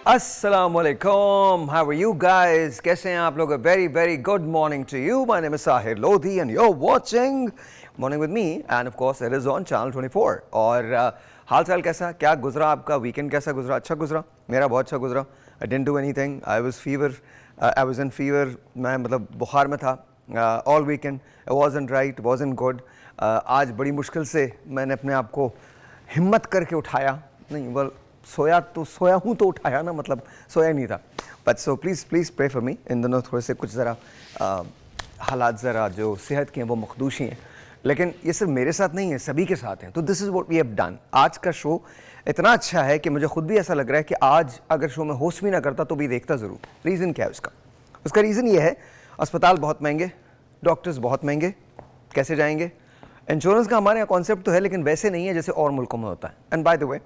Assalamualaikum. How are you guys? कैसे हैं आप लोग? A very very good morning to you. My name is Sahir Lodhi and you're watching Morning with me and of course it is on Channel 24. और हाल चाल कैसा? क्या गुजरा आपका वीकेंड? कैसा गुजरा? अच्छा गुजरा? मेरा बहुत अच्छा गुजरा. I didn't do anything. I was in fever. मैं मतलब बुखार में था all weekend. It wasn't right. Wasn't good. आज बड़ी मुश्किल से मैंने अपने आप को हिम्मत करके उठाया. नहीं well सोया हूँ तो उठाया ना, मतलब सोया नहीं था. But so please pray for me. इन दोनों थोड़े से कुछ ज़रा हालात ज़रा जो सेहत के हैं वो मखदूशी हैं, लेकिन ये सिर्फ मेरे साथ नहीं है, सभी के साथ हैं. तो this is what we have done. आज का शो इतना अच्छा है कि मुझे खुद भी ऐसा लग रहा है कि आज अगर शो में होस्ट भी ना करता तो भी देखता ज़रूर. रीज़न क्या है उसका रीज़न ये है, अस्पताल बहुत महंगे, डॉक्टर्स बहुत महंगे, कैसे जाएंगे? इंश्योरेंस का हमारे यहाँ कॉन्सेप्ट तो है लेकिन वैसे नहीं है जैसे और मुल्कों में होता है. एंड बाय द वे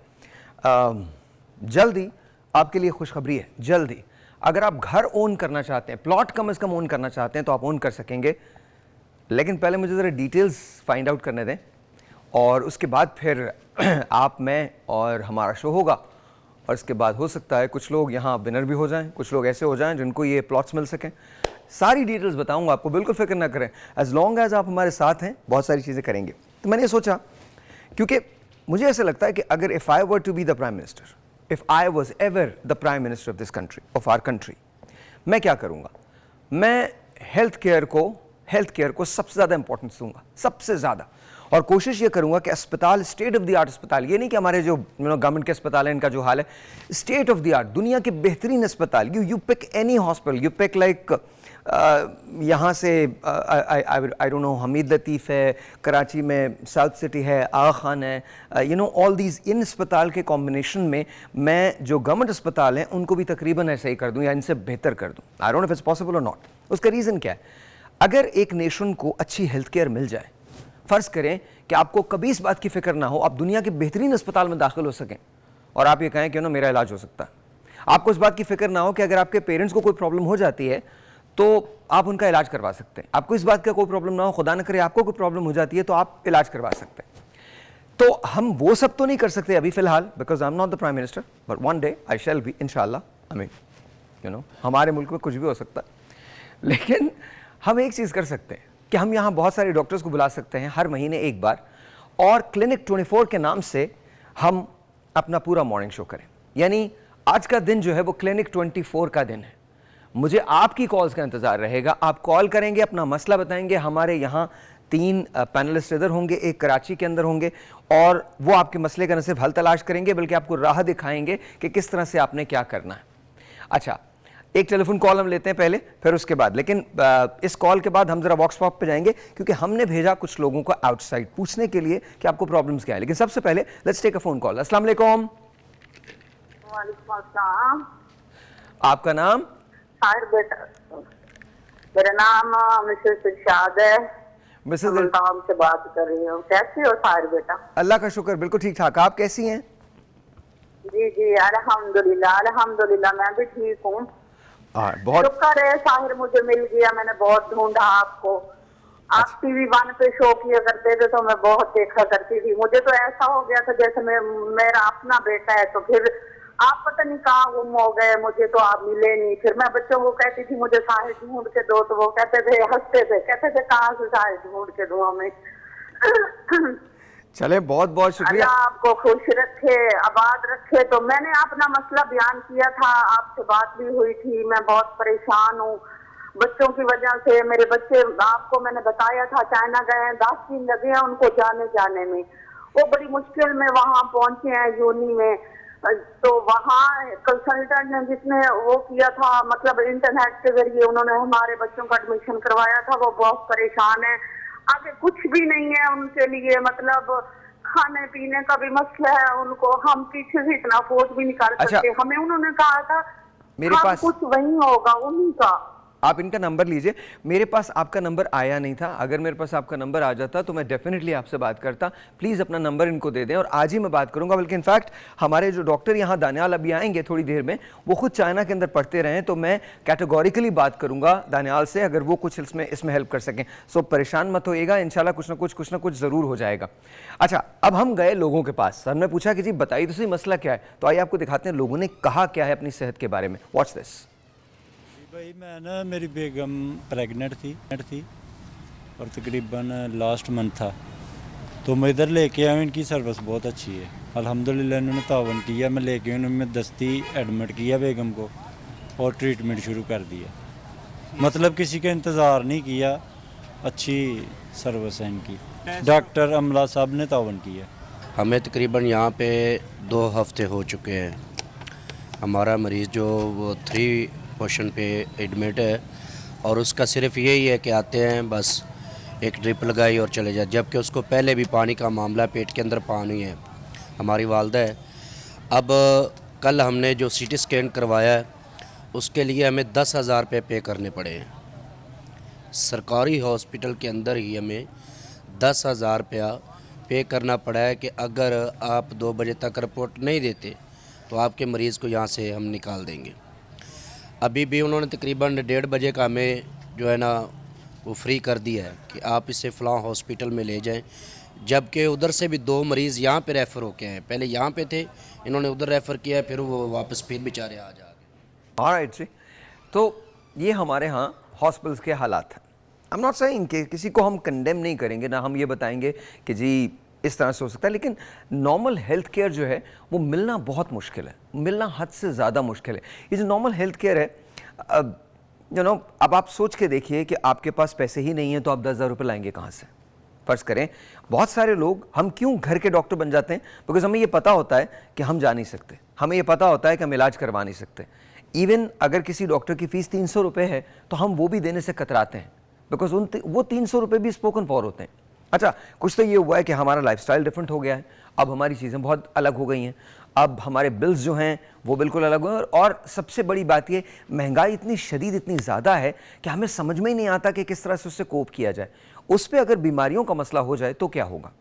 जल्दी आपके लिए खुशखबरी है. जल्दी अगर आप घर ओन करना चाहते हैं, प्लॉट कम से कम ओन करना चाहते हैं तो आप ओन कर सकेंगे. लेकिन पहले मुझे ज़रा डिटेल्स फाइंड आउट करने दें और उसके बाद फिर आप, मैं और हमारा शो होगा. और इसके बाद हो सकता है कुछ लोग यहाँ विनर भी हो जाएं, कुछ लोग ऐसे हो जाएं जिनको ये प्लॉट्स मिल सकें. सारी डिटेल्स बताऊंगा आपको, बिल्कुल फिक्र ना करें. एज लॉन्ग एज आप हमारे साथ हैं बहुत सारी चीज़ें करेंगे. तो मैंने सोचा, क्योंकि मुझे ऐसा लगता है कि अगर if I were to be the prime minister, if I was ever the prime minister of this country, of our country, मैं क्या करूँगा? मैं हेल्थ केयर को सबसे ज़्यादा इंपॉर्टेंस दूंगा, सबसे ज़्यादा. और कोशिश ये करूँगा कि अस्पताल स्टेट ऑफ द आर्ट अस्पताल, ये नहीं कि हमारे जो गवर्नमेंट के अस्पताल हैं इनका जो हाल है, स्टेट ऑफ द आर्ट, दुनिया के बेहतरीन अस्पताल. You pick any hospital, you pick like यहाँ से I don't know, Hamid Latif है कराची में, साउथ सिटी है, आगा खान है, ऑल दीज. इन अस्पताल के कॉम्बिनेशन में मैं जो गवर्नमेंट अस्पताल हैं उनको भी तकरीबन ऐसे ही कर दूँ या इनसे बेहतर कर दूँ. आई don't know if it's possible और नॉट. उसका रीज़न क्या है? अगर एक नेशन को अच्छी हेल्थ केयर मिल जाए, फ़र्ज़ करें कि आपको कभी इस बात की फ़िक्र ना हो, आप दुनिया के बेहतरीन अस्पताल में दाखिल हो सकें और आप ये कहें कि मेरा इलाज हो सकता है. आपको इस बात की फ़िक्र ना हो कि अगर आपके पेरेंट्स को कोई प्रॉब्लम हो जाती है तो आप उनका इलाज करवा सकते हैं. आपको इस बात का कोई प्रॉब्लम ना हो, खुदा न करे आपको कोई प्रॉब्लम हो जाती है तो आप इलाज करवा सकते हैं. तो हम वो सब तो नहीं कर सकते अभी फ़िलहाल, because I am not the prime minister, but one day I shall be इंशाल्लाह. आई मीन हमारे मुल्क में कुछ भी हो सकता है. लेकिन हम एक चीज़ कर सकते हैं कि हम यहाँ बहुत सारे डॉक्टर्स को बुला सकते हैं हर महीने एक बार, और क्लिनिक 24 के नाम से हम अपना पूरा मॉर्निंग शो करें. यानी आज का दिन जो है वो क्लिनिक 24 का दिन है. मुझे आपकी कॉल्स का इंतज़ार रहेगा. आप कॉल करेंगे, अपना मसला बताएंगे. हमारे यहाँ 3 पैनलिस्ट इधर होंगे, एक कराची के अंदर होंगे, और वो आपके मसले का न सिर्फ हल तलाश करेंगे बल्कि आपको राह दिखाएंगे कि किस तरह से आपने क्या करना है. अच्छा, एक टेलीफोन कॉल हम लेते हैं पहले, फिर उसके बाद. लेकिन इस कॉल के बाद हम ज़रा वॉक्स पॉप पे जाएंगे क्योंकि हमने भेजा कुछ लोगों को आउटसाइड पूछने के लिए कि आपको प्रॉब्लम्स क्या है. लेकिन सबसे पहले let's take a phone call. अस्सलाम वालेकुम. वालेकुम अस्सलाम. आपका नाम? साहिर बेटा. मेरा नाम मिसेस इरशाद है. मिसेस मुल्तान से बात कर रही हूँ. कैसी हो साहिर बेटा? अल्लाह का शुक्र, बिल्कुल ठीक ठाक. आप कैसी हैं? जी जी अल्हम्दुलिल्लाह अल्हम्दुलिल्लाह, मैं भी ठीक हूँ. बहुत शुक्र है साहिर, मुझे मिल गया. मैंने बहुत ढूंढा आपको. आप टीवी 1 पे शो किया करते थे तो मैं बहुत देखा करती थी. मुझे तो ऐसा हो गया था जैसे मेरा अपना बेटा है. तो फिर आप पता नहीं कहाँ गुम हो गए, मुझे तो आप मिले नहीं. फिर मैं बच्चों को कहती थी मुझे साहिर ढूंढ के दो, तो वो कहते थे, हंसते थे, कहते थे कहाँ से साहिर ढूंढ के दो हमें. चले, बहुत बहुत शुक्रिया. अल्लाह आपको खुश रखे, आबाद रखे. तो मैंने अपना मसला बयान किया था, आपसे बात भी हुई थी. मैं बहुत परेशान हूँ बच्चों की वजह से. मेरे बच्चे, आपको मैंने बताया था, चाइना गए हैं, 10 दिन लगे हैं उनको जाने में. वो बड़ी मुश्किल में वहाँ पहुंचे हैं यूनी में. तो वहाँ कंसल्टेंट ने जिसने वो किया था, मतलब इंटरनेट के जरिए उन्होंने हमारे बच्चों का एडमिशन करवाया था, वो बहुत परेशान है. आगे कुछ भी नहीं है उनके लिए, मतलब खाने पीने का भी मसला है उनको. हम पीछे से इतना अफोर्ड भी नहीं कर सकते. हमें उन्होंने कहा था मेरे पास कुछ वही होगा उन्हीं का. आप इनका नंबर लीजिए। मेरे पास आपका नंबर आया नहीं था, अगर मेरे पास आपका नंबर आ जाता तो मैं डेफिनेटली आपसे बात करता। प्लीज़ अपना नंबर इनको दे दें और आज ही मैं बात करूंगा। बल्कि इनफैक्ट हमारे जो डॉक्टर यहाँ दानियाल अभी आएंगे थोड़ी देर में, वो खुद चाइना के अंदर पढ़ते रहे, तो मैं कैटेगोरिकली बात करूंगा दानियाल से, अगर वो कुछ इसमें हेल्प कर सकें। सो परेशान मत होइएगा, इंशाल्लाह कुछ ना कुछ ज़रूर हो जाएगा। अच्छा, अब हम गए लोगों के पास, हमने पूछा कि जी बताइए तो सही मसला क्या है। तो आइए आपको दिखाते हैं लोगों ने कहा क्या है अपनी सेहत के बारे में। Watch this. भाई मैं ना, मेरी बेगम प्रेग्नेंट थी और तकरीबन लास्ट मंथ था, तो मैं इधर लेके आया हूँ। इनकी सर्विस बहुत अच्छी है अल्हम्दुलिल्लाह, इन्होंने तावन किया। मैं लेके आया, उन्होंने दस्ती एडमिट किया बेगम को और ट्रीटमेंट शुरू कर दिया। मतलब किसी का इंतज़ार नहीं किया, अच्छी सर्विस है इनकी। डॉक्टर अमला साहब ने तावन किया। हमें तकरीबन यहाँ पे 2 हफ्ते हो चुके हैं। हमारा मरीज़ जो वो 3 पोर्शन पे एडमिट है और उसका सिर्फ यही है कि आते हैं, बस एक ड्रिप लगाई और चले जाए, जबकि उसको पहले भी पानी का मामला, पेट के अंदर पानी है। हमारी वालदा है। अब कल हमने जो सीटी स्कैन करवाया है उसके लिए हमें 10,000 रुपये पे करने पड़े हैं। सरकारी हॉस्पिटल के अंदर ही हमें 10,000 रुपया पे करना पड़ा है कि अगर आप 2 बजे तक रिपोर्ट नहीं देते तो आपके मरीज़ को यहाँ से हम निकाल देंगे। अभी भी उन्होंने तकरीबन 1:30 बजे का हमें जो है ना वो फ्री कर दिया है कि आप इसे फ़लाँ हॉस्पिटल में ले जाएं, जबकि उधर से भी 2 मरीज़ यहाँ पे रेफ़र होके हैं। पहले यहाँ पे थे, इन्होंने उधर रेफ़र किया, फिर वो वापस फिर बेचारे आ जा गए। ऑलराइट जी, तो ये हमारे यहाँ हॉस्पिटल्स के हालात हैं। आई एम नॉट सेइंग कि किसी को हम कंडेम नहीं करेंगे, ना हम ये बताएंगे कि जी इस तरह से हो सकता है, लेकिन नॉर्मल हेल्थ केयर जो है वो मिलना बहुत मुश्किल है, मिलना हद से ज़्यादा मुश्किल है। ये जो नॉर्मल हेल्थ केयर है, अब आप सोच के देखिए कि आपके पास पैसे ही नहीं है तो आप 10,000 रुपये लाएंगे कहाँ से। फ़र्ज़ करें बहुत सारे लोग, हम क्यों घर के डॉक्टर बन जाते हैं, बिकॉज हमें ये पता होता है कि हम जा नहीं सकते, हमें ये पता होता है कि हम इलाज करवा नहीं सकते। इवन अगर किसी डॉक्टर की फ़ीस 300 रुपये है तो हम वो भी देने से कतराते हैं, बिकॉज वो 300 रुपये भी स्पोकन फॉर होते हैं। अच्छा, कुछ तो ये हुआ है कि हमारा लाइफस्टाइल डिफरेंट हो गया है, अब हमारी चीज़ें बहुत अलग हो गई हैं, अब हमारे बिल्स जो हैं वो बिल्कुल अलग हुए हैं, और सबसे बड़ी बात ये, महंगाई इतनी शदीद, इतनी ज़्यादा है कि हमें समझ में ही नहीं आता कि किस तरह से उससे कोप किया जाए। उस पर अगर बीमारियों का मसला हो जाए तो क्या होगा,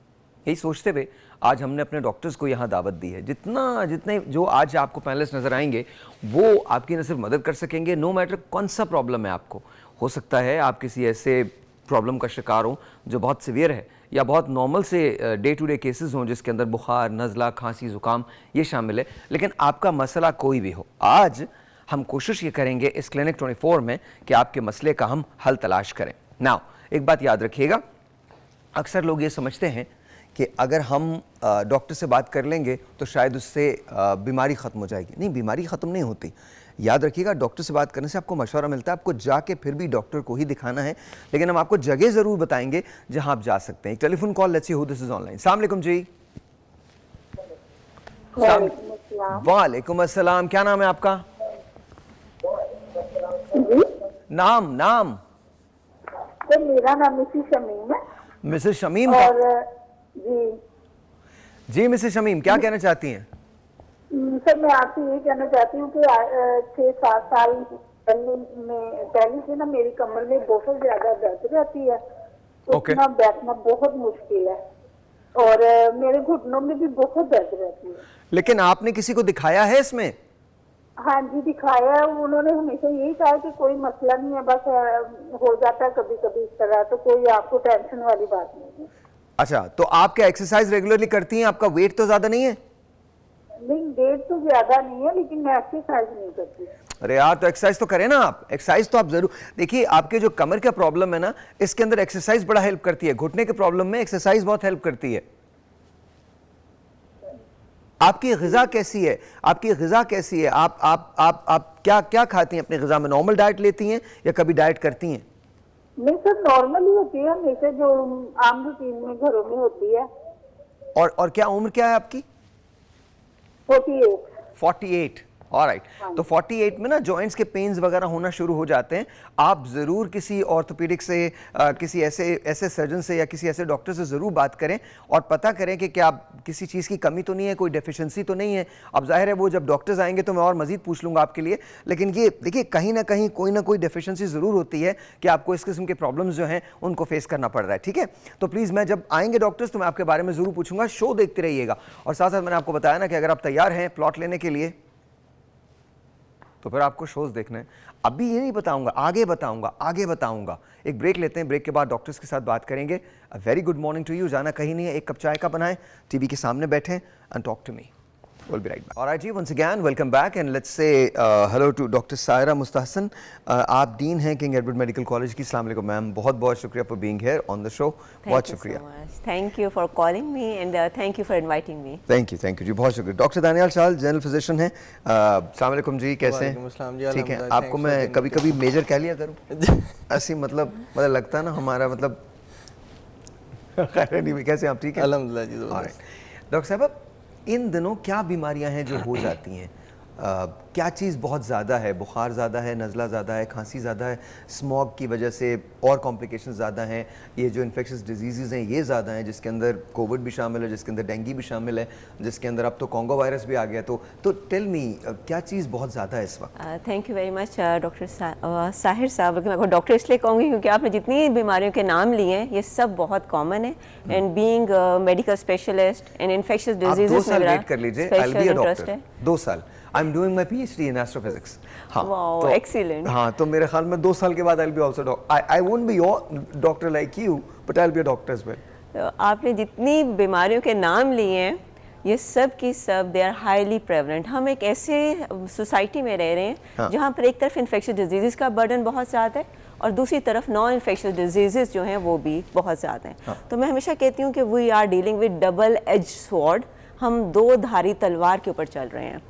यही सोचते हुए आज हमने अपने डॉक्टर्स को यहाँ दावत दी है। जितने जो आज आपको पैनलिस्ट नज़र आएंगे वो आपकी न सिर्फ मदद कर सकेंगे, नो मैटर कौन सा प्रॉब्लम है आपको। हो सकता है आप किसी ऐसे प्रॉब्लम का शिकार हो जो बहुत सीवियर है, या बहुत नॉर्मल से डे टू डे केसेस हों जिसके अंदर बुखार, नज़ला, खांसी, ज़ुकाम ये शामिल है, लेकिन आपका मसला कोई भी हो, आज हम कोशिश ये करेंगे इस क्लिनिक 24 में कि आपके मसले का हम हल तलाश करें। नाउ एक बात याद रखिएगा, अक्सर लोग ये समझते हैं कि अगर हम डॉक्टर से बात कर लेंगे तो शायद उससे बीमारी ख़त्म हो जाएगी। नहीं, बीमारी ख़त्म नहीं होती। याद रखिएगा, डॉक्टर से बात करने से आपको मशवरा मिलता है, आपको जाके फिर भी डॉक्टर को ही दिखाना है, लेकिन हम आपको जगह ज़रूर बताएंगे जहां आप जा सकते हैं। एक telephone call, let's see who this is online. अस्सलाम वालेकुम जी। वालेकुम अस्सलाम, क्या नाम है आपका? नाम सर मेरा नाम मिसेस शमीम है। मिसेस शमीम और जी मिसेस शमीम, क्या कहना चाहती हैं? सर मैं आपसे ये कहना चाहती हूँ कि 6-7 साल पहले से ना मेरी कमर में बहुत ज्यादा दर्द रहती है, उठना बैठना बहुत मुश्किल है, और मेरे घुटनों में भी बहुत दर्द रहती है। लेकिन आपने किसी को दिखाया है इसमें? हाँ जी दिखाया है, उन्होंने हमेशा यही कहा कि कोई मसला नहीं है, बस हो जाता है कभी कभी इस तरह, तो कोई आपको टेंशन वाली बात नहीं है। अच्छा, तो आप क्या एक्सरसाइज रेगुलरली करती हैं? आपका वेट तो ज्यादा नहीं है? नहीं, वेट तो ज्यादा नहीं है, लेकिन मैं एक्सरसाइज नहीं करती। अरे यार, तो एक्सरसाइज तो करें ना आप। एक्सरसाइज तो आप जरूर देखिए, आपके जो कमर का प्रॉब्लम है ना, इसके अंदर एक्सरसाइज बड़ा हेल्प करती है। घुटने के प्रॉब्लम में एक्सरसाइज बहुत हेल्प करती है। आपकी ग़िज़ा कैसी है? आपकी ग़िज़ा कैसी है? आप क्या क्या खाती हैं अपनी ग़िज़ा में? नॉर्मल डाइट लेती हैं या कभी डाइट करती हैं? नहीं सर, नॉर्मल ही होती है हमेशा, जो आम रूटीन में घरों में होती है। और क्या उम्र क्या है आपकी? 48। 48। ऑलराइट, तो 48 में ना जॉइंट्स के पेन्स वगैरह होना शुरू हो जाते हैं। आप ज़रूर किसी ऑर्थोपेडिक से किसी ऐसे सर्जन से या किसी ऐसे डॉक्टर से ज़रूर बात करें और पता करें कि क्या किसी चीज़ की कमी तो नहीं है, कोई डेफिशिएंसी तो नहीं है। अब जाहिर है वो जब डॉक्टर्स आएंगे तो मैं और मज़ीद पूछ लूँगा आपके लिए, लेकिन ये देखिए कहीं ना कहीं कोई ना कोई डेफिशिएंसी ज़रूर होती है कि आपको इस किस्म के प्रॉब्लम्स जो हैं उनको फेस करना पड़ रहा है। ठीक है, तो प्लीज़ मैं जब आएंगे डॉक्टर्स तो मैं आपके बारे में ज़रूर पूछूंगा। शो देखते रहिएगा और साथ साथ मैंने आपको बताया ना कि अगर आप तैयार हैं प्लॉट लेने के लिए तो फिर आपको शोज देखना है। अभी ये नहीं बताऊंगा, आगे बताऊंगा। एक ब्रेक लेते हैं, ब्रेक के बाद डॉक्टर्स के साथ बात करेंगे। A very good morning to you. जाना कहीं नहीं है, एक कप चाय का बनाएं, टीवी के सामने बैठें and talk to me. We'll be right back. All right, जी, once again, welcome back and let's say hello to Dr. Saira Mustahsan. आप डीन हैं किंग एडवर्ड मेडिकल कॉलेज की। अस्सलाम वालेकुम मैम, बहुत शुक्रिया for being here on the show. बहुत शुक्रिया। Thank you for calling me and thank you for inviting me. Thank you जी, बहुत शुक्रिया। Doctor Daniyal Shah general physician हैं। अस्सलाम वालेकुम जी, कैसे हैं? ठीक है, आपको मैं कभी कभी मेजर कह लिया करूँ ऐसी मतलब लगता है ना हमारा मतलब खैर नहीं, कैसे आप? ठीक है, अल्हम्दुलिल्लाह जी। डॉक्टर साहब, इन दिनों क्या बीमारियां हैं जो हो जाती हैं? क्या चीज़ बहुत ज़्यादा है? बुखार ज़्यादा है, नज़ला ज़्यादा है, खांसी ज़्यादा है, स्मॉग की वजह से और कॉम्प्लिकेशंस ज़्यादा हैं, ये जो इन्फेक्शस डिजीज़ हैं ये ज़्यादा हैं, जिसके अंदर कोविड भी शामिल है, जिसके अंदर डेंगू भी शामिल है, जिसके अंदर अब तो कॉन्गो वायरस भी आ गया। तो टेल मी, क्या चीज़ बहुत ज़्यादा है इस वक्त? Thank you very much doctor Sahir साहब। मैं को डॉक्टर इसलिए कहूँगी क्योंकि आपने जितनी बीमारियों के नाम लिए हैं ये सब बहुत कॉमन है and being medical specialist in infectious diseases 2 साल वेट कर लीजिए, I will be a doctor. 2 साल I am doing my PhD in astrophysics. हाँ, वाओ, एक्सीलेंट। हाँ, तो मेरे ख्याल में 2 साल के बाद I will be also I won't be your doctor like you but I will be a doctor as well. तो आपने जितनी बीमारियों के नाम लिए हैं ये सब की सब दे आर हाईली प्रेवलेंट। हम एक ऐसे सोसाइटी में रह रहे हैं हाँ। जहाँ पर एक तरफ इन्फेक्शियस डिजीज़ का बर्डन बहुत ज़्यादा है और दूसरी तरफ नॉन इन्फेक्शियस डिजीज़ जो हैं वो भी बहुत ज़्यादा हैं। हाँ। तो मैं हमेशा कहती हूँ कि we are dealing with double edge sword. हम 2 धारी तलवार के ऊपर चल रहे हैं।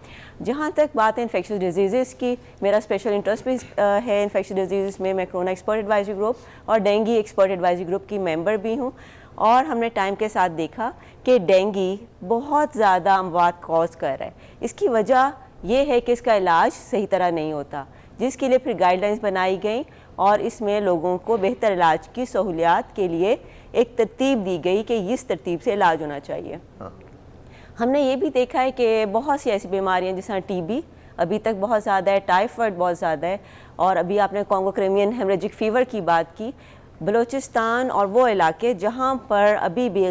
जहाँ तक बात है इन्फेक्शियस डिजीज़ की, मेरा स्पेशल इंटरेस्ट भी है इन्फेक्शियस डिजीज़ में। मैं कोरोना एक्सपर्ट एडवाइजरी ग्रुप और डेंगू एक्सपर्ट एडवाइजरी ग्रुप की मेंबर भी हूँ और हमने टाइम के साथ देखा कि डेंगू बहुत ज़्यादा अमवात कॉज कर रहा है। इसकी वजह ये है कि इसका इलाज सही तरह नहीं होता, जिसके लिए फिर गाइडलाइंस बनाई गई और इसमें लोगों को बेहतर इलाज की सहूलियात के लिए एक तरतीब दी गई कि इस तरतीब से इलाज होना चाहिए। हाँ। हमने ये भी देखा है कि बहुत सी ऐसी बीमारियां जैसे टीबी अभी तक बहुत ज़्यादा है, टाइफाइड बहुत ज़्यादा है और अभी आपने कॉन्गो क्रिमियन हेमरेजिक फ़ीवर की बात की। बलूचिस्तान और वो इलाके जहाँ पर अभी भी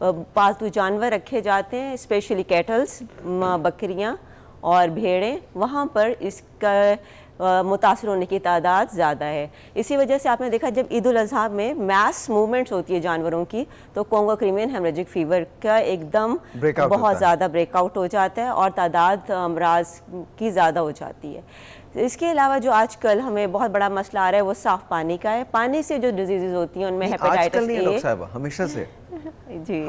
पालतू जानवर रखे जाते हैं, स्पेशली कैटल्स, बकरियाँ और भेड़ें, वहाँ पर इसका मुतासर होने की तादाद ज़्यादा है। इसी वजह से आपने देखा जब ईद उल अज़हा में मैस मूवमेंट्स होती है जानवरों की तो कॉन्गो क्रिमियन हेमरेजिक फ़ीवर का एकदम बहुत ज़्यादा ब्रेकआउट हो जाता है और तादाद अमराज की ज़्यादा हो जाती है। इसके अलावा जो आजकल हमें बहुत बड़ा मसला आ रहा है वो साफ़ पानी का है। पानी से जो डिजीज़ होती हैं उनमें हेपेटाइटिस ए, हमेशा से जी,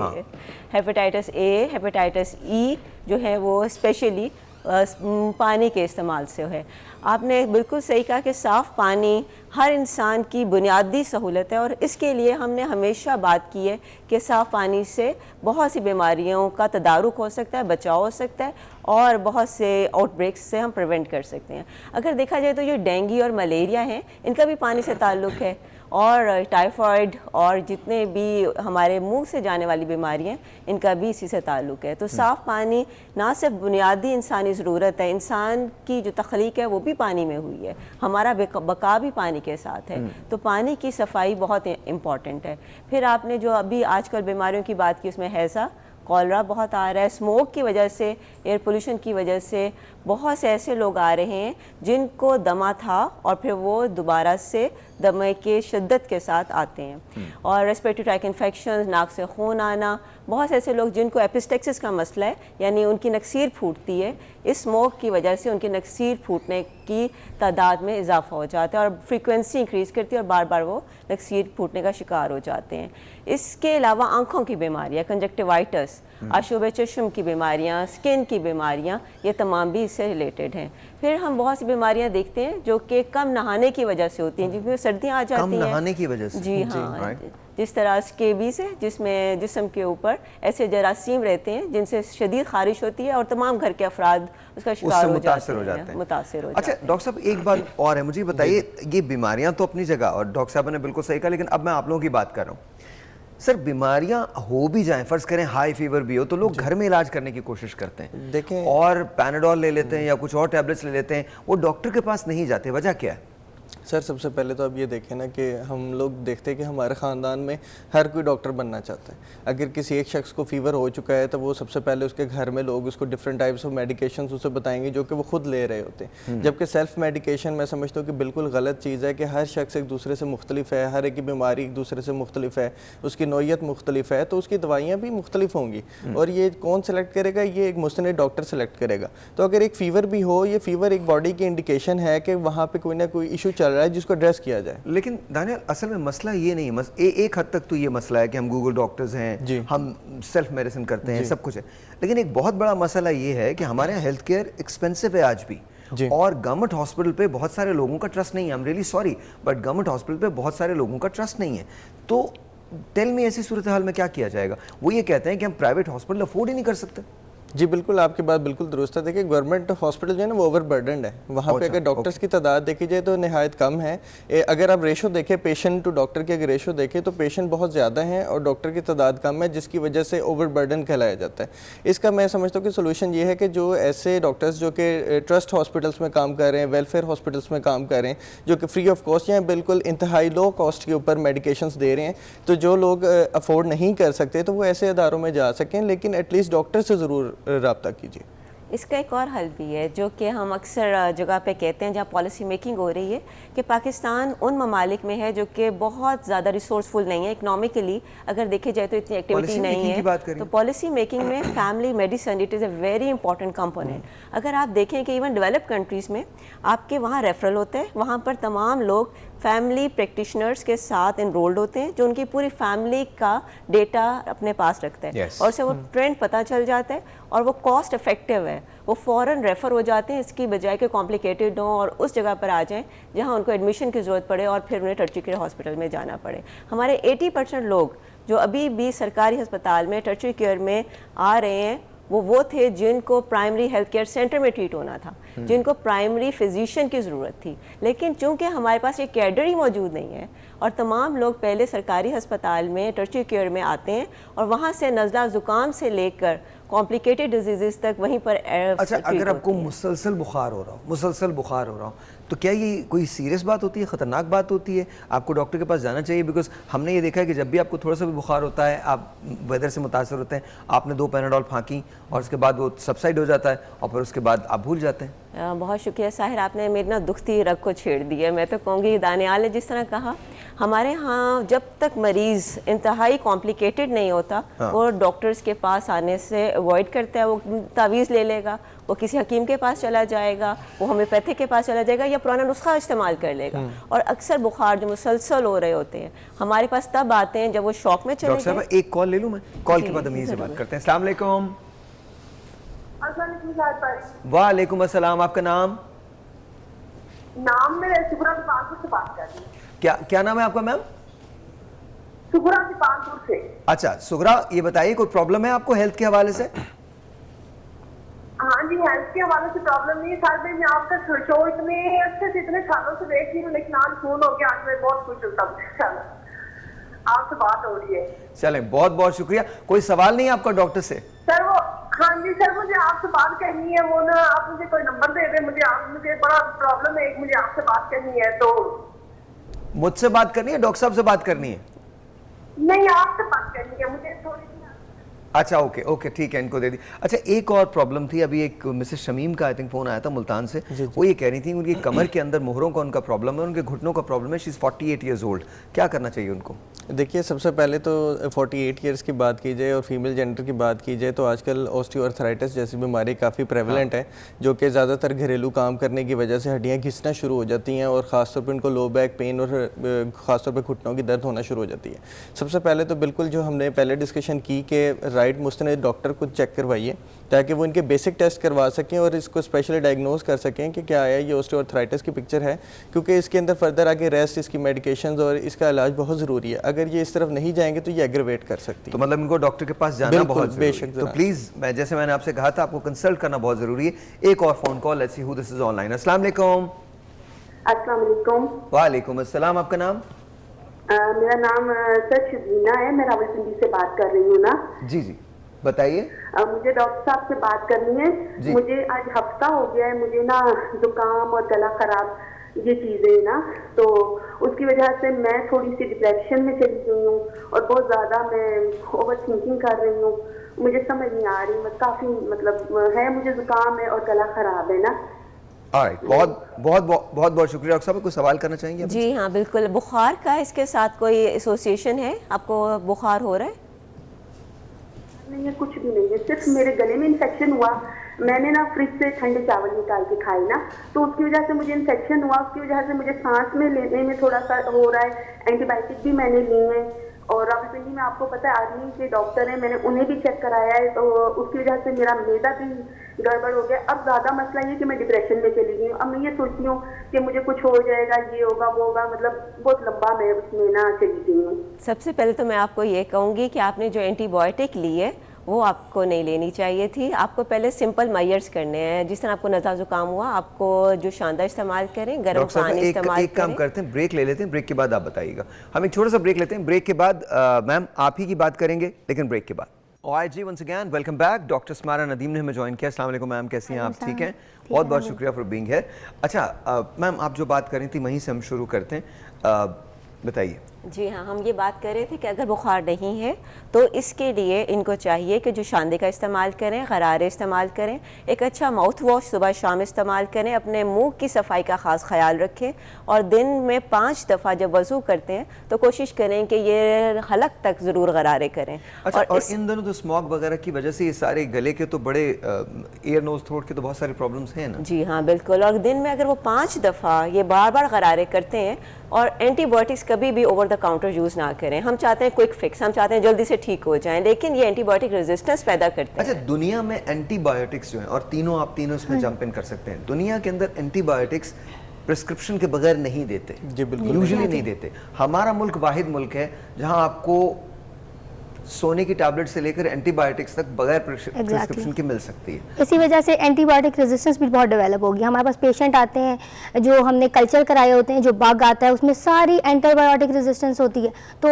हेपेटाइटिस ए, हेपेटाइटिस ई जो है वो स्पेशली पानी के इस्तेमाल से है। आपने बिल्कुल सही कहा कि साफ़ पानी हर इंसान की बुनियादी सहूलत है और इसके लिए हमने हमेशा बात की है कि साफ़ पानी से बहुत सी बीमारियों का तदारुक हो सकता है, बचाव हो सकता है और बहुत से आउटब्रेक्स से हम प्रिवेंट कर सकते हैं। अगर देखा जाए तो जो डेंगू और मलेरिया हैं इनका भी पानी से ताल्लुक़ है और टाइफाइड और जितने भी हमारे मुंह से जाने वाली बीमारियां इनका भी इसी से ताल्लुक़ है। तो साफ़ पानी ना सिर्फ बुनियादी इंसानी ज़रूरत है, इंसान की जो तख्लीक है वो भी पानी में हुई है, हमारा बका भी पानी के साथ है। तो पानी की सफाई बहुत इम्पॉर्टेंट है। फिर आपने जो अभी आजकल बीमारियों की बात की उसमें हैज़ा, कॉलरा बहुत आ रहा है। स्मोक की वजह से, एयर पोल्यूशन की वजह से बहुत से ऐसे लोग आ रहे हैं जिनको दमा था और फिर वो दोबारा से दमे के शिद्दत के साथ आते हैं। और रेस्पिरेटरी ट्रैक इन्फेक्शन, नाक से खून आना, बहुत से ऐसे लोग जिनको एपिस्टेक्सिस का मसला है यानी उनकी नक्सीर फूटती है, इस स्मोक की वजह से उनकी नक्सीर फूटने की तादाद में इजाफा हो जाता है और फ्रीक्वेंसी इंक्रीज़ करती है और बार बार वो नक्सीर फूटने का शिकार हो जाते हैं। इसके अलावा आँखों की बीमारियाँ, कंजक्टिवाइटिस, आशुब चश्म की बीमारियाँ, स्किन की बीमारियाँ, ये तमाम भी इससे रिलेटेड हैं। फिर हम बहुत सी बीमारियां देखते हैं जो कि कम नहाने की वजह से होती हैं, क्योंकि सर्दियां आ जाती कम हैं। नहाने की वजह से? जी हाँ, right. जिस तरह स्केबीज है जिसमें जिस्म के ऊपर ऐसे जरासीम रहते हैं जिनसे शदीद खारिश होती है और तमाम घर के अफराद उसका शिकार हो जाते हैं, मुतासिर हो अच्छा जाते हैं। डॉक्टर साहब एक बात और है, मुझे बताइए, ये बीमारियां तो अपनी जगह और डॉक्टर साहब ने बिल्कुल सही कहा, लेकिन अब मैं आप लोगों की बात कर रहा हूँ। सर बीमारियां हो भी जाएं, फर्ज करें हाई फीवर भी हो, तो लोग घर में इलाज करने की कोशिश करते हैं, देखें और पैनाडोल ले लेते हैं या कुछ और टैबलेट्स ले लेते हैं, वो डॉक्टर के पास नहीं जाते, वजह क्या है? सर सबसे पहले तो आप ये देखें ना कि हम लोग देखते हैं कि हमारे ख़ानदान में हर कोई डॉक्टर बनना चाहता है। अगर किसी एक शख्स को फ़ीवर हो चुका है तो वो सबसे पहले उसके घर में लोग उसको डिफरेंट टाइप्स ऑफ मेडिकेशंस उसे बताएंगे जो कि वो खुद ले रहे होते हैं। जबकि सेल्फ मेडिकेशन मैं समझता हूँ कि बिल्कुल गलत चीज़ है कि हर शख्स एक दूसरे से मुख्तलिफ है, हर एक की बीमारी एक दूसरे से मुख्तलिफ है, उसकी नौयत मुख्तलिफ है, तो उसकी दवाइयाँ भी मुख्तलिफ होंगी और ये कौन सेलेक्ट करेगा, ये एक मुस्तनिद डॉक्टर सेलेक्ट करेगा। तो अगर एक फ़ीवर भी हो, ये फ़ीवर एक बॉडी की इंडिकेशन है कि वहाँ पर कोई ना कोई इशू चल रहा है जिसको एड्रेस किया जाए। लेकिन दानियाल असल में मसला ये नहीं है, एक हद तक तो ये मसला है कि हम गूगल डॉक्टर्स हैं, हम सेल्फ मेडिसिन करते हैं, सब कुछ है, लेकिन एक बहुत बड़ा मसला ये है कि हमारे यहाँ हेल्थ केयर एक्सपेंसिव है आज भी, और गवर्नमेंट हॉस्पिटल पे बहुत सारे लोगों का ट्रस्ट नहीं है। I am really sorry but government hospital पे बहुत सारे लोगों का ट्रस्ट नहीं है। तो टेल मी ऐसी सूरत हाल में क्या किया जाएगा? वो ये कहते हैं कि हम प्राइवेट हॉस्पिटल अफोर्ड ही नहीं कर सकते। जी बिल्कुल, आपकी बात बिल्कुल दुरुस्त है। देखिए गवर्नमेंट हॉस्पिटल जो है ना वो ओवरबर्डनड है, वहाँ पे अगर डॉक्टर्स की तादाद देखी जाए तो नहायत कम है। अगर आप रेशो देखें पेशेंट टू डॉक्टर की, अगर रेशो देखें तो पेशेंट बहुत ज़्यादा हैं और डॉक्टर की तादाद कम है, जिसकी वजह से ओवरबर्डन कहलाया जाता है। इसका मैं समझता हूँ कि सोल्यूशन ये है कि जो ऐसे डॉक्टर्स जो कि ट्रस्ट हॉस्पिटल्स में काम कर रहे हैं, वेलफेयर हॉस्पिटल्स में काम कर रहे हैं, जो कि फ्री ऑफ कॉस्ट या बिल्कुल इंतहाई लो कॉस्ट के ऊपर मेडिकेशंस दे रहे हैं, तो जो लोग अफोर्ड नहीं कर सकते तो वो ऐसे अदारों में जा सकें, लेकिन एटलीस्ट डॉक्टर से ज़रूर रब्ता कीजिए। इसका एक और हल भी है जो कि हम अक्सर जगह पे कहते हैं जहाँ पॉलिसी मेकिंग हो रही है, कि पाकिस्तान उन ममालिक में है जो कि बहुत ज़्यादा रिसोर्सफुल नहीं है इकनॉमिकली, अगर देखे जाए तो इतनी एक्टिविटी नहीं है। तो पॉलिसी मेकिंग में family medicine it is a very important component. अगर आप देखें कि इवन डेवलप कंट्रीज़ में आपके वहाँ रेफरल होते हैं, वहाँ पर तमाम लोग फैमिली प्रैक्टिशनर्स के साथ इनरोल्ड होते हैं जो उनकी पूरी फैमिली का डेटा अपने पास रखता है, और उससे वो ट्रेंड पता चल जाता है और वो कॉस्ट इफेक्टिव है, वो फ़ौरन रेफ़र हो जाते हैं, इसकी बजाय कि कॉम्प्लिकेटेड हो और उस जगह पर आ जाएं जहां उनको एडमिशन की ज़रूरत पड़े और फिर उन्हें टर्शियरी केयर हॉस्पिटल में जाना पड़े। हमारे 80% लोग जो अभी भी सरकारी अस्पताल में टर्शियरी केयर में आ रहे हैं वो थे जिनको प्राइमरी हेल्थ केयर सेंटर में ट्रीट होना था, जिनको प्राइमरी फिजिशियन की ज़रूरत थी, लेकिन चूंकि हमारे पास ये कैडर ही मौजूद नहीं है और तमाम लोग पहले सरकारी अस्पताल में टर्शियरी केयर में आते हैं और वहाँ से नज़ला ज़ुकाम से लेकर कॉम्प्लिकेटेड डिजीज़ तक वहीं पर अच्छा, अगर आपको मुसलसल बुखार हो रहा हो तो क्या ये कोई सीरियस बात होती है, ख़तरनाक बात होती है? आपको डॉक्टर के पास जाना चाहिए? बिकॉज हमने ये देखा है कि जब भी आपको थोड़ा सा भी बुखार होता है, आप वेदर से मुतासर होते हैं, आपने 2 पैनाडोल फाँकी और उसके बाद वो सबसाइड हो जाता है और फिर उसके बाद आप भूल जाते हैं। बहुत शुक्रिया साहिर, आपने मेरी ना दुखती रग को छेड़ दिया। मैं तो कहूँगी दानियाल ने जिस तरह कहा, हमारे यहाँ जब तक मरीज़ इंतहाई कॉम्प्लिकेटेड नहीं होता वो डॉक्टर्स के पास आने से अवॉइड करता है, वो तावीज़ ले लेगा, वो किसी हकीम के पास चला जाएगा, वो होम्योपैथिक के पास चला जाएगा या पुराना नुस्खा इस्तेमाल कर लेगा। और अक्सर बुखार जो मुसलसल हो रहे होते हैं हमारे पास तब आते हैं जब वो शॉक में चले गए। एक कॉल ले लूँ मैं, कॉल के बाद हम यहीं से बात करते हैं। अस्सलाम वालेकुम। वालेकुम अस्सलाम, आपका नाम? नाम मेरा सुगरा कानपुर से बात कर रही हूँ। क्या नाम है आपका मैम? सुगरा कानपुर से। अच्छा सुगरा, ये बताइए कोई प्रॉब्लम है आपको हेल्थ के हवाले से? हाँ जी, हेल्थ के हवाले से प्रॉब्लम नहीं है सर। मैं आपका शो इतने अच्छे से इतने सालों से देख रही हूँ, लेकिन आज फोन हो गया, आज मैं बहुत खुश हूँ आपसे बात हो रही है। चलें, बहुत बहुत शुक्रिया। कोई सवाल नहीं है आपका डॉक्टर से? सर वो हाँ जी सर, मुझे आपसे बात करनी है, वो ना आप मुझे कोई नंबर दे दें, मुझे बड़ा प्रॉब्लम है, मुझे आपसे बात करनी है। तो मुझसे बात करनी है, डॉक्टर साहब से बात करनी है? नहीं, आपसे बात करनी है मुझे थोड़ी। अच्छा ओके ठीक है, इनको दे दी। अच्छा, एक और प्रॉब्लम थी, अभी एक मिसेस शमीम का आई थिंक फ़ोन आया था मुल्तान से, वो ये कह रही थी उनकी कमर के अंदर मोहरों का उनका प्रॉब्लम है, उनके घुटनों का प्रॉब्लम है, शी इज़ 48 ईयर्स ओल्ड, क्या करना चाहिए उनको? देखिए सबसे पहले तो 48 ईयर्स की बात की जाए और फीमेल जेंडर की बात की जाए तो आजकल ऑस्टियोआर्थराइटिस जैसी बीमारी काफ़ी प्रेवलेंट है, जो कि ज़्यादातर घरेलू काम करने की वजह से हड्डियाँ घिसना शुरू हो जाती हैं और ख़ासतौर पर उनको लो बैक पेन और ख़ासतौर पर घुटनों की दर्द होना शुरू हो जाती है। सबसे पहले तो बिल्कुल जो हमने पहले डिस्कशन की कि राइट मुस्तनद डॉक्टर को चेक करवाइए, ताकि वो इनके बेसिक टेस्ट करवा सकें और इसको स्पेशली डायग्नोज कर सकें कि क्या है, ये ऑस्टियोआर्थराइटिस की पिक्चर है, क्योंकि इसके अंदर फर्दर आगे रेस्ट, इसकी मेडिकेशंस और इसका इलाज बहुत ज़रूरी है। अगर ये इस तरफ नहीं जाएंगे तो ये एग्रवेट कर सकती है। तो मतलब इनको डॉक्टर के पास जाना बिल्कुल, बहुत ज़रूरी है। बेशक तो ज़रा। प्लीज़, मैं जैसे मैंने आपसे कहा था, आपको कंसल्ट करना बहुत ज़रूरी है। एक और phone call, let's see who this is online. अस्सलाम वालेकुम। अस्सलाम वालेकुम। वालेकुम अस्सलाम। आपका नाम? मेरा नाम सर शबीना है, मैं रावलपिंडी से बात कर रही हूँ ना। जी जी, बताइए। मुझे डॉक्टर साहब से बात करनी जी। है। मुझे आज हफ्ता हो गया है, मुझे ना जुकाम और गला खराब ये चीजें ना, तो उसकी वजह से मैं थोड़ी सी डिप्रेशन में चली गई हूँ और बहुत ज़्यादा मैं ओवर थिंकिंग कर रही हूँ। मुझे समझ नहीं आ रही, काफ़ी मतलब है, मुझे जुकाम है और गला खराब है ना। ऑलराइट, बहुत शुक्रिया। डॉक्टर साहब, कोई सवाल करना चाहेंगे आप? जी हाँ बिल्कुल। बुखार का इसके साथ कोई एसोसिएशन है? आपको बुखार हो रहा है? नहीं है, कुछ भी नहीं है, सिर्फ मेरे गले में इन्फेक्शन हुआ। मैंने ना फ्रिज से ठंडे चावल निकाल के खाए ना, तो उसकी वजह से मुझे इन्फेक्शन हुआ। उसकी वजह से मुझे सांस में लेने में थोड़ा सा हो रहा है। एंटीबायोटिक भी मैंने ली है और रावलपिंडी में आपको पता है आदमी के डॉक्टर हैं, मैंने उन्हें भी चेक कराया है, तो उसकी वजह से मेरा मैदा भी गड़बड़ हो गया। अब ज़्यादा मसला ये कि मैं डिप्रेशन में चली गई हूँ। अब मैं ये सोचती हूँ कि मुझे कुछ हो जाएगा, ये होगा वो होगा, मतलब बहुत लंबा मैं उसमें ना चली गई हूँ। सबसे पहले तो मैं आपको ये कहूँगी कि आपने जो एंटीबायोटिक ली है वो आपको नहीं लेनी चाहिए थी। आपको पहले सिंपल मेजर्स करने हैं। जिस तरह आपको नज़ला ज़ुकाम हुआ, आपको जो शानदार इस्तेमाल करें, गर्म डॉक्टर साहब, पानी इस्तेमाल एक काम करते हैं, ब्रेक ले लेते हैं, ब्रेक के बाद आप बताइएगा। हम एक छोटा सा ब्रेक लेते हैं, ब्रेक के बाद मैम आप ही की बात करेंगे, लेकिन ब्रेक के बाद। ऑलराइट जी, once again welcome back. Doctor Smara Nadeem ने हमें ज्वाइन किया। अस्सलाम वालेकुम मैम, कैसी हैं आप? ठीक हैं, बहुत शुक्रिया फॉर बीइंग हियर। अच्छा मैम, आप जो बात कर रही थी वहीं से हम शुरू करते हैं, बताइए। जी हाँ, हम ये बात कर रहे थे कि अगर बुखार नहीं है तो इसके लिए इनको चाहिए कि जो शांदे का इस्तेमाल करें, गरारे इस्तेमाल करें, एक अच्छा माउथ वॉश सुबह शाम इस्तेमाल करें, अपने मुंह की सफाई का ख़ास ख्याल रखें और दिन में 5 दफ़ा जब वज़ू करते हैं तो कोशिश करें कि ये हलक तक ज़रूर गरारे करें। अच्छा, और इन दोनों तो स्मॉग वगैरह की वजह से ये सारे गले के तो बड़े एयर नोज थ्रोट के तो बहुत सारे प्रॉब्लम्स हैं ना? जी हाँ बिल्कुल। और दिन में अगर वो 5 दफ़ा ये बार बार गरारे करते हैं, और एंटीबायोटिक्स कभी भी ओवर द काउंटर यूज़ ना करें। हम चाहते हैं क्विक फिक्स, हम चाहते हैं जल्दी से ठीक हो जाएं, लेकिन ये एंटीबायोटिक रेजिस्टेंस पैदा करते हैं। अच्छा, दुनिया में एंटीबायोटिक्स जो हैं, और आप तीनों इसमें जंप इन कर सकते हैं, दुनिया के अंदर एंटीबायोटिक्स प्रिस्क्रिप्शन के बगैर नहीं देते। जी बिल्कुल, यूजुअली नहीं देते। हमारा मुल्क वाहिद मुल्क है जहां आपको सोने की टैबलेट से लेकर एंटीबायोटिक्स तक बगैर प्रिस्क्रिप्शन के मिल सकती है। इसी वजह से एंटीबायोटिक रेजिस्टेंस भी बहुत डेवलप होगी। हमारे पास पेशेंट आते हैं जो हमने कल्चर कराए होते हैं, जो बग आता है उसमें सारी एंटीबायोटिक रेजिस्टेंस होती है। तो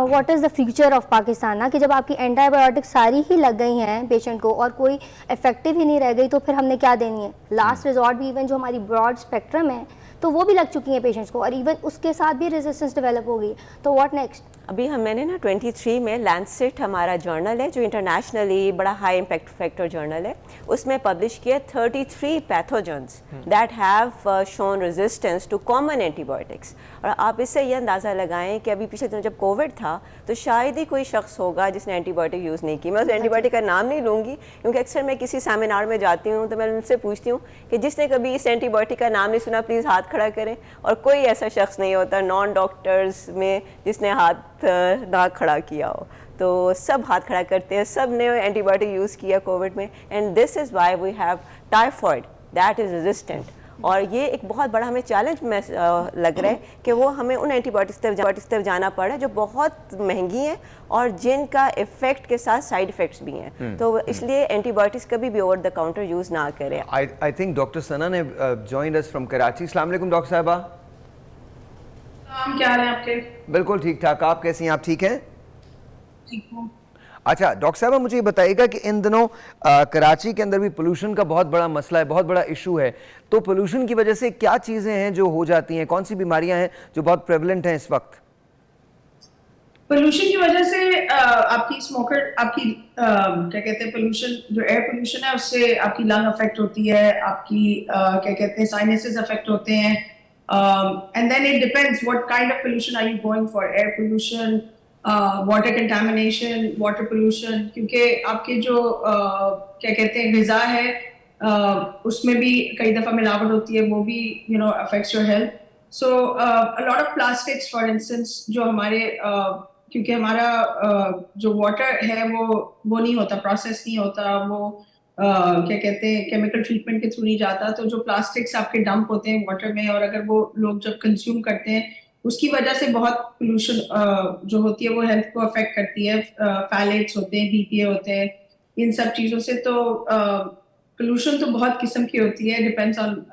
what is the future of Pakistan ना, कि जब आपकी एंटीबायोटिक सारी ही लग गई हैं पेशेंट को और कोई इफेक्टिव ही नहीं रह गई, तो फिर हमने क्या देनी है? लास्ट रिजॉर्ट भी इवन जो हमारी ब्रॉड स्पेक्ट्रम है तो वो भी लग चुकी हैं पेशेंट्स को, और इवन उसके साथ भी रेजिस्टेंस डेवलप हो गई। तो व्हाट नेक्स्ट? अभी मैंने ना 23 में लैंसेट हमारा जर्नल है जो इंटरनेशनली बड़ा हाई इम्पैक्ट फैक्टर जर्नल है, उसमें पब्लिश किया 33 pathogens that have shown resistance to common antibiotics. और आप इससे ये अंदाज़ा लगाएं कि अभी पिछले दिनों जब कोविड था तो शायद ही कोई शख्स होगा जिसने एंटीबायोटिक यूज़ नहीं की। मैं उस एंटीबायोटिक का नाम नहीं लूँगी क्योंकि अक्सर मैं किसी सेमिनार में जाती हूँ तो मैं उनसे पूछती हूँ कि जिसने कभी इस एंटीबायोटिक का नाम नहीं सुना प्लीज़ हाथ खड़ा करें, और कोई ऐसा शख्स नहीं होता नॉन डॉक्टर्स में जिसने हाथ ना खड़ा किया हो। तो सब हाथ खड़ा करते हैं, सब ने एंटीबायोटिक यूज़ किया कोविड में। And this is why we have typhoid that is resistant. और ये एक बहुत बड़ा हमें चैलेंज में लग रहा है कि वो हमें उन एंटीबायोटिक्स तरफ जाना पड़ा जो बहुत महंगी हैं और जिनका इफेक्ट के साथ साइड इफेक्ट्स भी हैं। तो इसलिए एंटीबायोटिक्स कभी भी ओवर द काउंटर यूज़ ना करें। आई थिंक डॉक्टर सना ने जॉइंड अस फ्रॉम कराची। अस्सलाम वालेकुम डॉक्टर साहिबा। क्या हाल है आपके? बिल्कुल ठीक ठाक, आप कैसी हैं? आप ठीक हैं? ठीक हूँ। अच्छा डॉक्टर साहब, मुझे ये बताइएगा कि इन दिनों कराची के अंदर भी पोल्यूशन का बहुत बड़ा मसला है, बहुत बड़ा इशू है। तो पोल्यूशन की वजह से क्या चीज़ें हैं जो हो जाती हैं, कौन सी बीमारियां हैं जो बहुत प्रेवलेंट हैं इस वक्त? पोल्यूशन की वजह से आपकी स्मोकर, आपकी क्या कहते हैं, पोल्यूशन जो एयर पोल्यूशन है उससे आपकी लंग अफेक्ट होती है, आपकी क्या कहते हैं साइनसेस अफेक्ट होते हैं। And then it depends what kind of pollution are you going for, air pollution, water contamination, water pollution, क्योंकि आपके जो क्या कहते हैं ग़िज़ा है उसमें भी कई दफ़ा मिलावट होती है, वो भी you know affects your health. So a lot of plastics for instance जो हमारे क्योंकि हमारा जो वाटर है वो नहीं होता, प्रोसेस नहीं होता, वो क्या कहते हैं केमिकल ट्रीटमेंट के थ्रू नहीं जाता, तो जो प्लास्टिक्स आपके डंप होते हैं वाटर में, और अगर वो लोग जब कंज्यूम करते हैं उसकी वजह से बहुत पोल्यूशन जो होती है वो हेल्थ को अफेक्ट करती है। फैलेट्स होते हैं, बीपीए होते हैं, इन सब चीजों से। तो पोल्यूशन तो बहुत किस्म की होती है, डिपेंड्स ऑन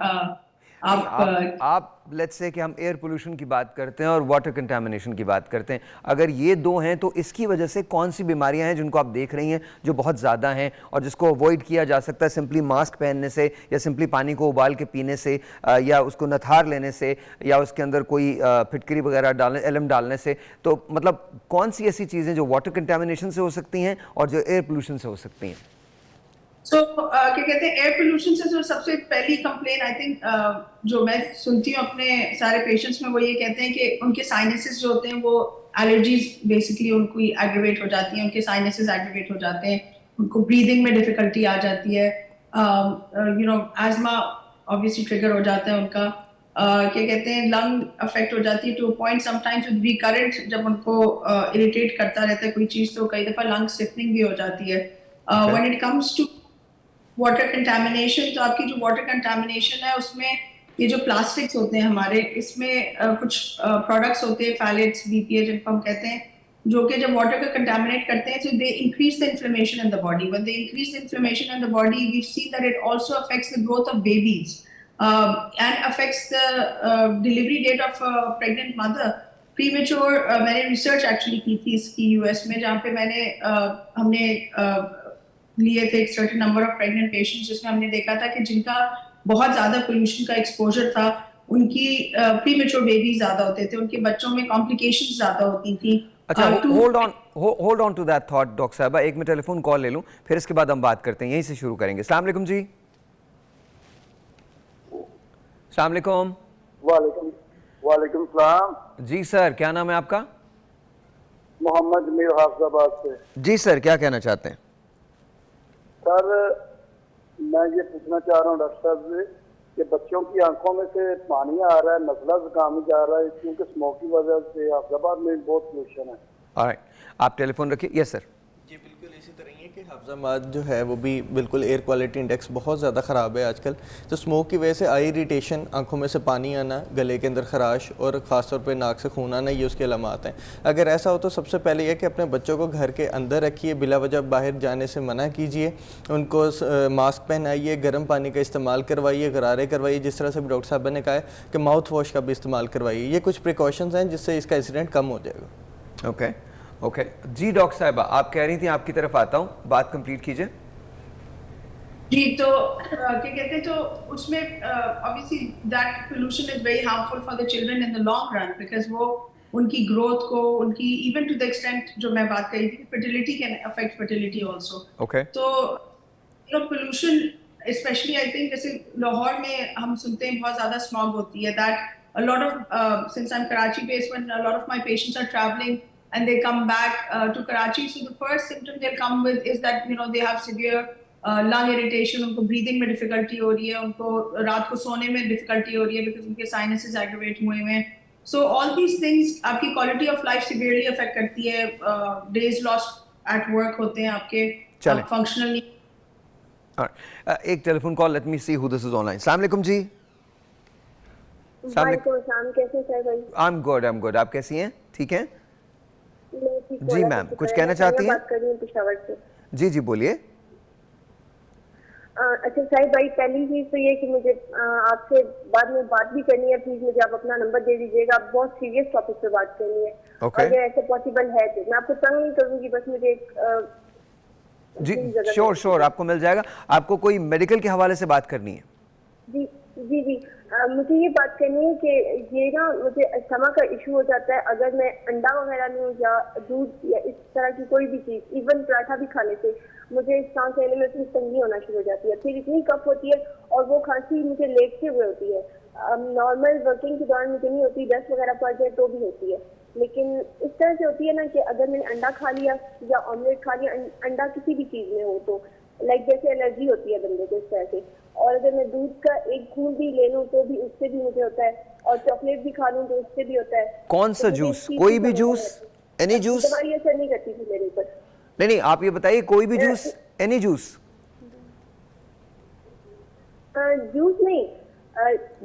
आप लेट्स से कि हम एयर पोल्यूशन की बात करते हैं और वाटर कंटामिनेशन की बात करते हैं, अगर ये दो हैं तो इसकी वजह से कौन सी बीमारियां हैं जिनको आप देख रही हैं जो बहुत ज़्यादा हैं और जिसको अवॉइड किया जा सकता है सिंपली मास्क पहनने से, या सिंपली पानी को उबाल के पीने से, या उसको नथार लेने से, या उसके अंदर कोई फिटकरी वगैरह डालने, एलम डालने से? तो मतलब कौन सी ऐसी चीज़ें जो वाटर कंटामिनेशन से हो सकती हैं और जो एयर पोल्यूशन से हो सकती हैं? क्या कहते हैं, एयर पोल्यूशन से जो सबसे पहली कंप्लेन आई थिंक जो मैं सुनती हूँ अपने सारे पेशेंट्स में, वो ये कहते हैं कि उनके साइनसेस जो होते हैं वो एलर्जीज बेसिकली उनको एग्रीवेट हो जाती हैं, उनके साइनसेस एग्रीवेट हो जाते हैं, उनको ब्रीदिंग में डिफिकल्टी आ जाती है, एजमा ऑब्वियसली ट्रिगर हो जाता है उनका, क्या कहते हैं लंग अफेक्ट हो जाती है to a point sometimes with recurrent, जब उनको इरिटेट करता रहता है कोई चीज तो कई दफा लंग स्टिफनिंग भी हो जाती है। When it comes to water contamination, तो आपकी जो वाटर कंटामिनेशन है उसमें ये जो प्लास्टिक्स होते हैं हमारे, इसमें कुछ प्रोडक्ट्स होते हैं फैलेट्स, बीपीए जिनको हम कहते हैं, जो कि जब वाटर को कंटामिनेट करते हैं तो they increase the inflammation in the body. When they increase the inflammation in the body, we see that it also affects the growth of babies and affects the delivery date of pregnant mother premature. मैंने research actually की थी इसकी US में, जहाँ पे हमने लिए थे एक certain number of pregnant patients, जिसमें हमने देखा था कि जिनका बहुत ज्यादा पोल्यूशन का एक्सपोजर था उनकी प्रीमेच्योर बेबी ज्यादा होते थे, उनके बच्चों में कॉम्प्लिकेशंस ज्यादा होती थी। अच्छा, hold on to that thought doctor साहबा, एक मैं टेलीफोन कॉल ले लूं, फिर इसके बाद हम बात करते हैं, यहीं से शुरू करेंगे। अस्सलाम वालेकुम जी। अस्सलाम वालेकुम। वालेकुम सलाम जी सर, क्या नाम है आपका? मोहम्मद मीर हाफिजाबाद से। जी सर, क्या कहना चाहते हैं? सर मैं ये पूछना चाह रहा हूँ डॉक्टर साहब से कि बच्चों की आंखों में से पानी आ रहा है, नज़ला जुकाम जा रहा है, क्योंकि स्मोक की वजह से हाफिजाबाद में बहुत पोल्यूशन है। ऑलराइट, आप टेलीफोन रखिए। Yes sir. जी बिल्कुल इसी तरह ही है कि हाफिजाबाद जो है वो भी बिल्कुल एयर क्वालिटी इंडेक्स बहुत ज़्यादा ख़राब है आजकल। तो स्मोक की वजह से आई इरिटेशन, आंखों में से पानी आना, गले के अंदर खराश और ख़ासतौर पे नाक से खून आना, ये उसके अलामात हैं। अगर ऐसा हो तो सबसे पहले यह कि अपने बच्चों को घर के अंदर रखिए, बिला वजह बाहर जाने से मना कीजिए, उनको मास्क पहनाइए, गर्म पानी का इस्तेमाल करवाइए, गरारे करवाइए, जिस तरह से भी डॉक्टर साहब ने कहा है कि माउथ वॉश का भी इस्तेमाल करवाइए। ये कुछ प्रिकॉशंस हैं जिससे इसका इंसिडेंट कम हो जाएगा। ओके जी डॉक्टर साहिबा, आप कह रही थी, आपकी तरफ आता हूँ, बात कंप्लीट कीजिए। जी, तो क्या कहते हैं, तो उसमें obviously that pollution is very harmful for the children in the long run, because वो उनकी ग्रोथ को, उनकी इवन टू द एक्सटेंट जो मैं बात करी थी, fertility can affect fertility also. Okay, तो पोल्यूशन स्पेशली आई थिंक जैसे लाहौर में हम सुनते हैं बहुत ज्यादा स्मॉग होती है, that a lot of since I'm Karachi based, when a lot of my patients are traveling and they come back to Karachi, so the first symptom they'll come with is that they have severe lung irritation, उनको breathing में difficulty हो रही है, उनको रात को सोने में difficulty हो रही है because उनके sinuses aggravate हुए हैं। So all these things आपकी quality of life severely affect करती है, days lost at work होते हैं आपके, functional नहीं। एक telephone call, let me see who this is online. अस्सलाम वालेकुम जी। कैसे सर भाई? आई एम गुड, आप कैसी हैं? ठीक हैं जी मैम, कुछ कहना चाहती हैं? बात कर रही हूँ पेशावर से। जी जी बोलिए। अच्छा साहिब भाई, पहली चीज तो ये कि मुझे आपसे बाद में बात भी करनी है, प्लीज मुझे आप अपना नंबर दे दीजिएगा, बहुत सीरियस टॉपिक पे बात करनी है। अगर ऐसे पॉसिबल है तो मैं आपको तंग नहीं करूंगी, बस मुझे एक जी श्योर आपको मिल जाएगा। आपको कोई मेडिकल के हवाले से बात करनी है? जी जी जी मुझे ये बात करनी है कि ये ना मुझे अस्थमा का इशू हो जाता है अगर मैं अंडा वगैरह लूँ या दूध या इस तरह की कोई भी चीज़, इवन पराठा भी खाने से मुझे सांस लेने में इतनी तंगी होना शुरू हो जाती है, फिर इतनी कफ होती है और वो खांसी मुझे लेटते हुए होती है। नॉर्मल वर्किंग के दौरान मुझे नहीं होती, डस्ट वगैरह पड़ जाए तो भी होती है, लेकिन इस तरह से होती है ना कि अगर मैंने अंडा खा लिया या ऑमलेट खा लिया, अंडा किसी भी चीज़ में हो तो लाइक जैसे एलर्जी होती है बंदे को इस तरह से, और अगर मैं दूध का एक घूंट भी ले लूं तो भी उससे भी मुझे होता है, और चॉकलेट भी खा लूं तो उससे भी होता है। कौन सा जूस? कोई भी जूस? Any juice? दवाई असर नहीं करती थी मेरे ऊपर। नहीं, आप ये बताइए, कोई भी जूस, एनी जूस? जूस नहीं,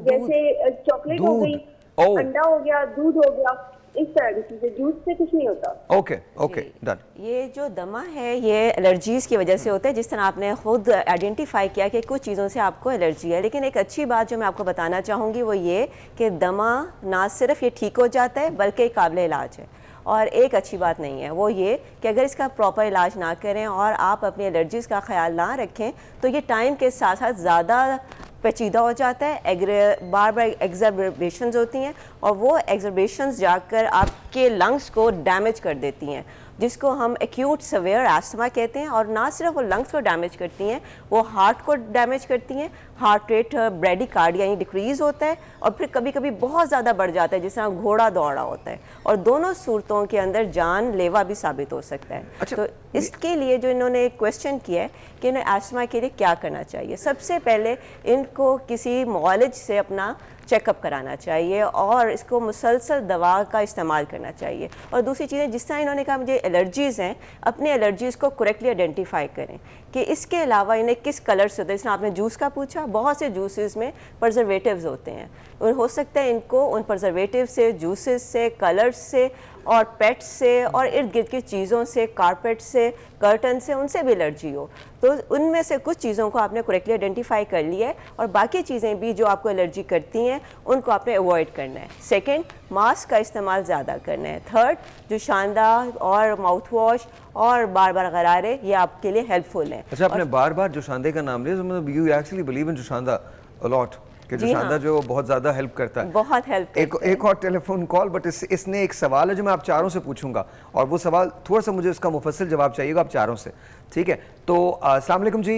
जैसे चॉकलेट हो गई, अंडा हो गया, दूध हो गया, इस तरह की चीजें। जूस से कुछ नहीं होता। Okay, done. ये जो दमा है ये एलर्जीज़ की वजह से होता है, जिस तरह आपने खुद आइडेंटिफाई किया कि कुछ चीज़ों से आपको एलर्जी है। लेकिन एक अच्छी बात जो मैं आपको बताना चाहूँगी वो ये कि दमा ना सिर्फ ये ठीक हो जाता है बल्कि काबिल इलाज है। और एक अच्छी बात नहीं है वो ये कि अगर इसका प्रॉपर इलाज ना करें और आप अपनी एलर्जीज़ का ख्याल ना रखें तो ये टाइम के साथ साथ ज़्यादा पेचीदा हो जाता है, बार बार एग्जर्बेशंस होती हैं और वो एग्जर्बेशंस जाकर आपके लंग्स को डैमेज कर देती हैं, जिसको हम एक्यूट सवेयर एस्थमा कहते हैं। और ना सिर्फ वो लंग्स को डैमेज करती हैं, वो हार्ट को डैमेज करती हैं। हार्ट रेट ब्रेडिकार्डिया यानी डिक्रीज़ होता है और फिर कभी कभी बहुत ज़्यादा बढ़ जाता है, जिस तरह घोड़ा दौड़ा होता है। और दोनों सूरतों के अंदर जानलेवा भी साबित हो सकता है। अच्छा, तो इसके लिए जो इन्होंने एक क्वेश्चन किया है कि इन्हें एस्थमा के लिए क्या करना चाहिए, सबसे पहले इनको किसी मुआलिज से अपना चेकअप कराना चाहिए और इसको मुसलसल दवा का इस्तेमाल करना चाहिए। और दूसरी चीज़ें, जिस तरह इन्होंने कहा मुझे एलर्जीज़ हैं, अपने एलर्जीज़ को करेक्टली आइडेंटिफाई करें कि इसके अलावा इन्हें किस कलर से होता है। जैसे आपने जूस का पूछा, बहुत से जूसेस में प्रिजर्वेटिव्स होते हैं और हो सकता है इनको उन प्रिजर्वेटिव से, जूसेस से, कलर्स से और पेट्स से और इर्द गिर्द की चीज़ों से, कारपेट से, कर्टन से, उनसे भी एलर्जी हो। तो उनमें से कुछ चीज़ों को आपने करेक्टली आइडेंटिफाई कर लिया है और बाकी चीज़ें भी जो आपको एलर्जी करती हैं उनको आपने अवॉइड करना है। सेकंड, मास्क का इस्तेमाल ज़्यादा करना है। थर्ड, जो शानदार और माउथ वॉश और बार बार गरारे, ये आपके लिए हेल्पफुल हैं। अच्छा, आपने बार बार जोशांदे का नाम लिया, तो मतलब you actually believe in joshanda a lot कि जोशांदा जो बहुत ज़्यादा हेल्प करता है। बहुत हेल्प करता है। एक और टेलीफोन कॉल, बट इसने एक सवाल है जो मैं आप चारों से पूछूंगा और वो सवाल थोड़ा सा मुझे उसका मुफस्सिल जवाब चाहिएगा आप चारों से, ठीक है? तो अस्सलाम वालेकुम जी।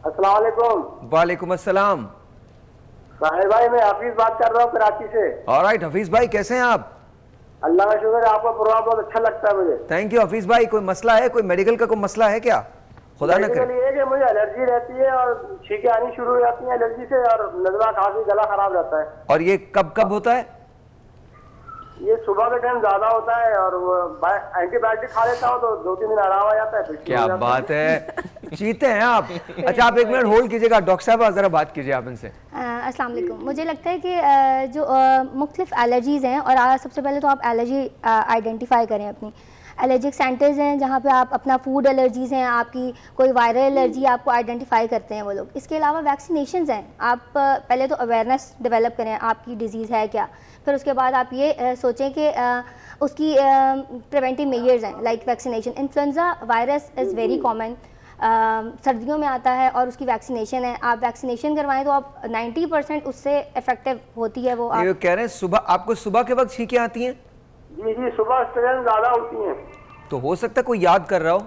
अस्सलाम वालेकुम। वालेकुम अस्सलाम। साहिर भाई, मैं हफीज बात कर रहा हूँ कराची से। ऑलराइट हफीज भाई, कैसे हैं आप? अल्लाह का शुक्र है, आपका प्रोग्राम बहुत अच्छा लगता है मुझे। थैंक यू हफीज भाई। कोई मसला है, कोई मेडिकल का कोई मसला है क्या? खुदा न करे। ये कि मुझे एलर्जी रहती है और छींकें आनी शुरू हो जाती हैं एलर्जी से और नजला, खांसी, गला खराब रहता है। और ये कब कब होता है? ये सुबह के टाइम ज्यादा होता है और एंटीबायोटिक खा लेता हूँ तो 2-3 दिन आराम आ जाता है। क्या बात है, जीते हैं आप। अच्छा, आप एक मिनट होल्ड कीजिएगा, डॉक्टर साहब जरा बात कीजिए आप इनसे। अस्सलाम वालेकुम। मुझे लगता है कि जो मुख्तलिफ एलर्जीज़ हैं, और सबसे पहले तो आप एलर्जी आइडेंटिफाई करें अपनी। एलर्जिक सेंटर्स हैं जहाँ पे आप अपना फूड एलर्जीज़ हैं, आपकी कोई वायरल एलर्जी आपको आइडेंटिफाई करते हैं वो लोग। इसके अलावा वैक्सीनेशंस हैं। आप पहले तो अवेयरनेस डेवलप करें आपकी डिजीज़ है क्या, फिर उसके बाद आप ये सोचें कि उसकी प्रिवेंटिव मेजर्स हैं like vaccination. Influenza virus is very common, सर्दियों में आता है और उसकी वैक्सीनेशन है। आप वैक्सीनेशन करवाएं तो आप 90% उससे इफेक्टिव होती है वो। ये कह रहे हैं सुबह आपको सुबह के वक्त छींकें आती हैं? जी जी, सुबह स्ट्रेन ज्यादा होती हैं। तो हो सकता है कोई याद कर रहा हो।